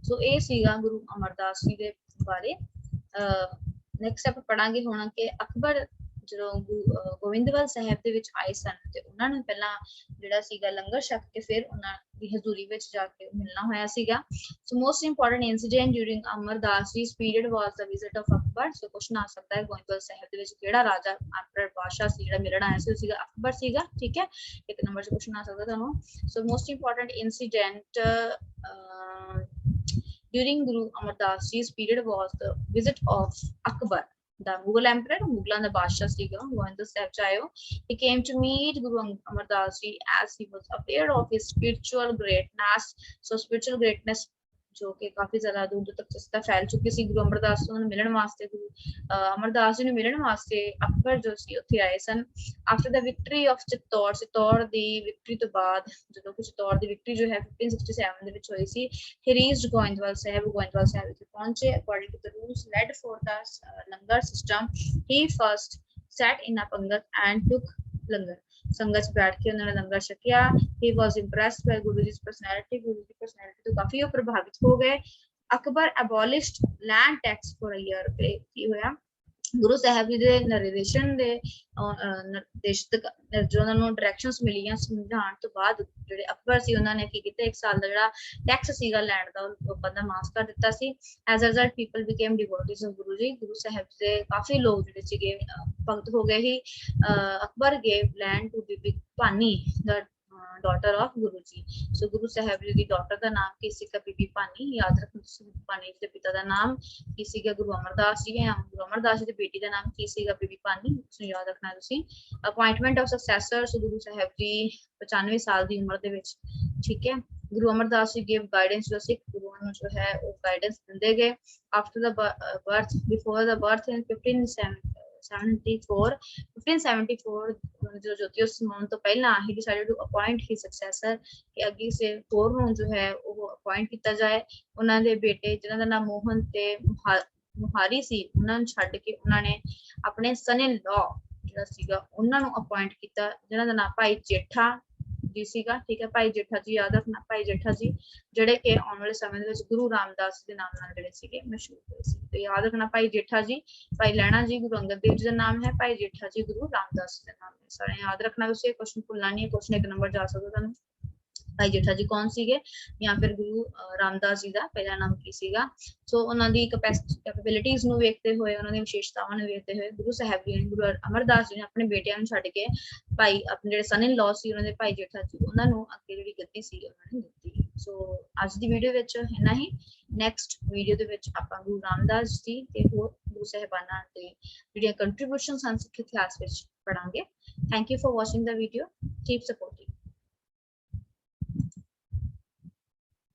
सो ये सीगा गुरु अमरदास जी के बारे। ਨੈਕਸਟ ਆਪਾਂ ਪੜਾਂਗੇ ਹੁਣ ਕਿ ਅਕਬਰ ਜਦੋਂ ਗੋਬਿੰਦਵਾਲ ਸਾਹਿਬ ਦੇ ਵਿੱਚ ਆਏ ਸਨ ਤੇ ਉਹਨਾਂ ਨੂੰ ਪਹਿਲਾਂ ਜਿਹੜਾ ਸੀਗਾ ਲੰਗਰ ਛਕ ਕੇ ਫਿਰ ਉਹਨਾਂ ਦੀ ਹਜ਼ੂਰੀ ਵਿੱਚ ਜਾ ਕੇ ਮਿਲਣਾ ਹੋਇਆ ਸੀਗਾ। So most important incident during Amardas ji period was the visit of Akbar. So question ਆ ਸਕਦਾ ਹੈ ਗੋਬਿੰਦਵਾਲ ਸਾਹਿਬ ਦੇ ਵਿੱਚ ਕਿਹੜਾ ਰਾਜਾ ਅੰਪਰ ਬਾਦਸ਼ਾਹ ਸੀ ਜਿਹੜਾ ਮਿਲਣ ਆਇਆ ਸੀ, ਉਹ ਸੀਗਾ ਅਕਬਰ ਸੀਗਾ। ਠੀਕ ਹੈ, ਇੱਕ ਨੰਬਰ 'ਚ ਕੁਐਸਚਨ ਆ ਸਕਦਾ ਤੁਹਾਨੂੰ। So most important incident during Guru Amardas Ji's period was the visit of Akbar, the Mughal emperor, Mughal the Badshah Siga, Govinda Sahib Chayo. He came to meet Guru Amardas Ji as he was aware of his spiritual greatness. So spiritual greatness जो कि काफी ज्यादा दूर दूर तक चस्ता फैल चुकी सी। गुरु अमरदास जी ਨੂੰ ਮਿਲਣ ਵਾਸਤੇ ਗੁਰੂ ਅਮਰਦਾਸ ਜੀ ਨੂੰ ਮਿਲਣ ਵਾਸਤੇ ਅਕਬਰ ਜੋ ਸੀ ਉੱਥੇ ਆਏ ਸਨ। After the victory of Chittor, Chittor the victory ਤੋਂ ਬਾਅਦ ਜਦੋਂ ਕਿ ਚਿਤੌੜ ਦੀ ਵਿਕਟਰੀ ਜੋ ਹੈ 1567 ਦੇ ਵਿੱਚ ਹੋਈ ਸੀ, he reached ਗੋਇੰਦਵਾਲ ਸਾਹਿਬ, ਗੋਇੰਦਵਾਲ ਸਾਹਿਬ ਵਿਖੇ ਪਹੁੰਚੇ। According to the rules laid for the langar system, he first sat in a pangat and took langar. संगत बैठ के उन्होंने लंगर छकिया। he was impressed by Guru जी's personality, Guru ji personality तो काफी प्रभावित हो गए। Akbar abolished land tax for a year। की होया गुरु साहब जी ਦੇ ਨਿਰਦੇਸ਼ਨ ਦੇ ਨਿਰਦੇਸ਼ਕ ਜੋ ਉਹਨਾਂ ਨੂੰ ਡਾਇਰੈਕਸ਼ਨਸ ਮਿਲੀਆਂ ਸਮਝਾਉਣ ਤੋਂ ਬਾਅਦ ਜਿਹੜੇ ਅਕਬਰ ਸੀ ਉਹਨਾਂ ਨੇ ਕੀ ਕੀਤਾ, ਇੱਕ ਸਾਲ ਦਾ ਜਿਹੜਾ ਟੈਕਸ ਸੀਗਾ ਲੈਂਡ ਦਾ ਉਹ ਦਾ ਮਾਫ ਕਰ ਦਿੱਤਾ ਸੀ। As a result people became devotees of Guru ji. Guru ਸਾਹਿਬ ਦੇ ਕਾਫੀ ਲੋਕ ਜਿਹੜੇ ਸੀਗੇ ਭਗਤ ਹੋ ਗਏ ਹੀ। Akbar gave land to Bibi Bhani the daughter of Guru Ji। So Guru Sahib ji the daughter ਦਾ ਨਾਮ ਕੀ ਸੀਗਾ, ਬੀਬੀ ਭਾਨੀ। ਯਾਦ ਰੱਖੋ ਤੁਸੀਂ, ਭਾਨੀ ਜੀ ਦੇ ਪਿਤਾ ਦਾ ਨਾਮ ਕੀ ਸੀਗਾ, ਗੁਰੂ ਅਮਰਦਾਸ ਜੀ ਹੈ। ਗੁਰੂ ਅਮਰਦਾਸ ਜੀ ਦੀ ਬੇਟੀ ਦਾ ਨਾਮ ਕੀ ਸੀਗਾ, ਬੀਬੀ ਭਾਨੀ। ਸੋ ਯਾਦ ਰੱਖਣਾ ਤੁਸੀਂ। ਅਪਾਇੰਟਮੈਂਟ ਆਫ ਸਕਸੈਸਰ, ਸੋ ਗੁਰੂ ਸਾਹਿਬ ਜੀ 95 ਸਾਲ ਦੀ ਉਮਰ ਦੇ ਵਿੱਚ। ਠੀਕ ਹੈ, ਗੁਰੂ ਅਮਰਦਾਸ ਜੀ ਗਿਵ ਗਾਈਡੈਂਸ ਟੂ ਸਿੱਖ, ਗੁਰੂਆਂ ਨੂੰ ਜੋ ਹੈ ਉਹ ਗਾਈਡੈਂਸ ਦਿੰਦੇ ਗਏ। After the birth, before the birth in 1574 जो ज्योतिष समाਉਣ ਤੋਂ ਪਹਿਲਾਂ he decided to appoint his successor ਕਿ ਅੱਗੇ ਸੇ ਹੋਰ ਨੂੰ ਜੋ ਹੈ ਉਹ ਅਪਾਇੰਟ ਕੀਤਾ ਜਾਏ। ਉਹਨਾਂ ਦੇ ਬੇਟੇ ਜਿਨ੍ਹਾਂ ਦਾ ਨਾਮ ਮੋਹਨ ਤੇ ਮੁਹਾਰੀ ਸੀ, ਉਹਨਾਂ ਨੂੰ ਛੱਡ ਕੇ ਉਹਨਾਂ ਨੇ ਆਪਣੇ ਸਨ ਇਨ ਲਾਅ ਜਿਹੜਾ ਸੀਗਾ ਉਹਨਾਂ ਨੂੰ ਅਪਾਇੰਟ ਕੀਤਾ, ਜਿਨ੍ਹਾਂ ਦਾ ਨਾਮ ਭਾਈ ਜੇਠਾ ਜੀ ਸੀਗਾ। ਠੀਕ ਹੈ, ਭਾਈ ਜੇਠਾ ਜੀ ਯਾਦ ਰੱਖਣਾ, ਭਾਈ ਜੇਠਾ ਜੀ ਜਿਹੜੇ ਕਿ ਆਉਣ ਵਾਲੇ ਸਮੇਂ ਦੇ ਵਿੱਚ ਗੁਰੂ ਰਾਮਦਾਸ ਦੇ ਨਾਮ ਨਾਲ ਜਿਹੜੇ ਸੀਗੇ ਮਸ਼ਹੂਰ ਹੋਏ ਸੀ। ਤੇ ਯਾਦ ਰੱਖਣਾ ਭਾਈ ਜੇਠਾ ਜੀ, ਭਾਈ ਲਹਿਣਾ ਜੀ ਗੁਰੂ ਅੰਗਦ ਦੇਵ ਜੀ ਦਾ ਨਾਮ ਹੈ, ਭਾਈ ਜੇਠਾ ਜੀ ਗੁਰੂ ਰਾਮਦਾਸ ਜੀ ਦਾ ਨਾਮ ਹੈ। ਸਾਰੇ ਯਾਦ ਰੱਖਣਾ ਤੁਸੀਂ, ਕੁਐਸਚਨ ਭੁੱਲਣਾ ਨਹੀਂ, ਕੁਐਸਚਨ ਇੱਕ ਨੰਬਰ ਜਾ ਸਕਦਾ ਤੁਹਾਨੂੰ। ਭਾਈ ਜੇਠਾ ਜੀ ਕੌਣ ਸੀਗੇ, ਜਾਂ ਫਿਰ ਗੁਰੂ ਰਾਮਦਾਸ ਜੀ ਦਾ ਪਹਿਲਾ ਨਾਮ ਕੀ ਸੀਗਾ। ਸੋ ਉਹਨਾਂ ਦੀ ਕੈਪੇਬਿਲਿਟੀਜ਼ ਨੂੰ ਵੇਖਦੇ ਹੋਏ, ਉਹਨਾਂ ਦੀ ਵਿਸ਼ੇਸ਼ਤਾਵਾਂ ਨੂੰ ਵੇਖਦੇ ਹੋਏ ਗੁਰੂ ਸਾਹਿਬ ਜੀ ਨੇ, ਗੁਰੂ ਅਮਰਦਾਸ ਜੀ ਨੇ ਆਪਣੇ ਬੇਟਿਆਂ ਨੂੰ ਛੱਡ ਕੇ ਭਾਈ ਆਪਣੇ ਜਿਹੜੇ ਸਨ ਇਨ ਲਾਅ ਸੀ ਉਹਨਾਂ ਦੇ ਭਾਈ ਜੇਠਾ ਜੀ, ਉਹਨਾਂ ਨੂੰ ਅੱਗੇ ਜਿਹੜੀ ਗੱਦੀ ਸੀ ਉਹਨਾਂ ਨੇ ਦਿੱਤੀ। ਸੋ ਅੱਜ ਦੀ ਵੀਡੀਓ ਵਿੱਚ ਇੰਨਾ ਹੀ। ਨੈਕਸਟ ਵੀਡੀਓ ਦੇ ਵਿੱਚ ਆਪਾਂ ਗੁਰੂ ਰਾਮਦਾਸ ਜੀ ਤੇ ਹੋਰ ਗੁਰੂ ਸਾਹਿਬਾਨਾਂ ਦੇ ਜਿਹੜੀਆਂ ਕੰਟਰੀਬਿਊਸ਼ਨਸ ਹਨ ਸਿੱਖ ਇਤਿਹਾਸ ਵਿੱਚ ਪੜਾਂਗੇ। Thank you for watching the video. Keep support.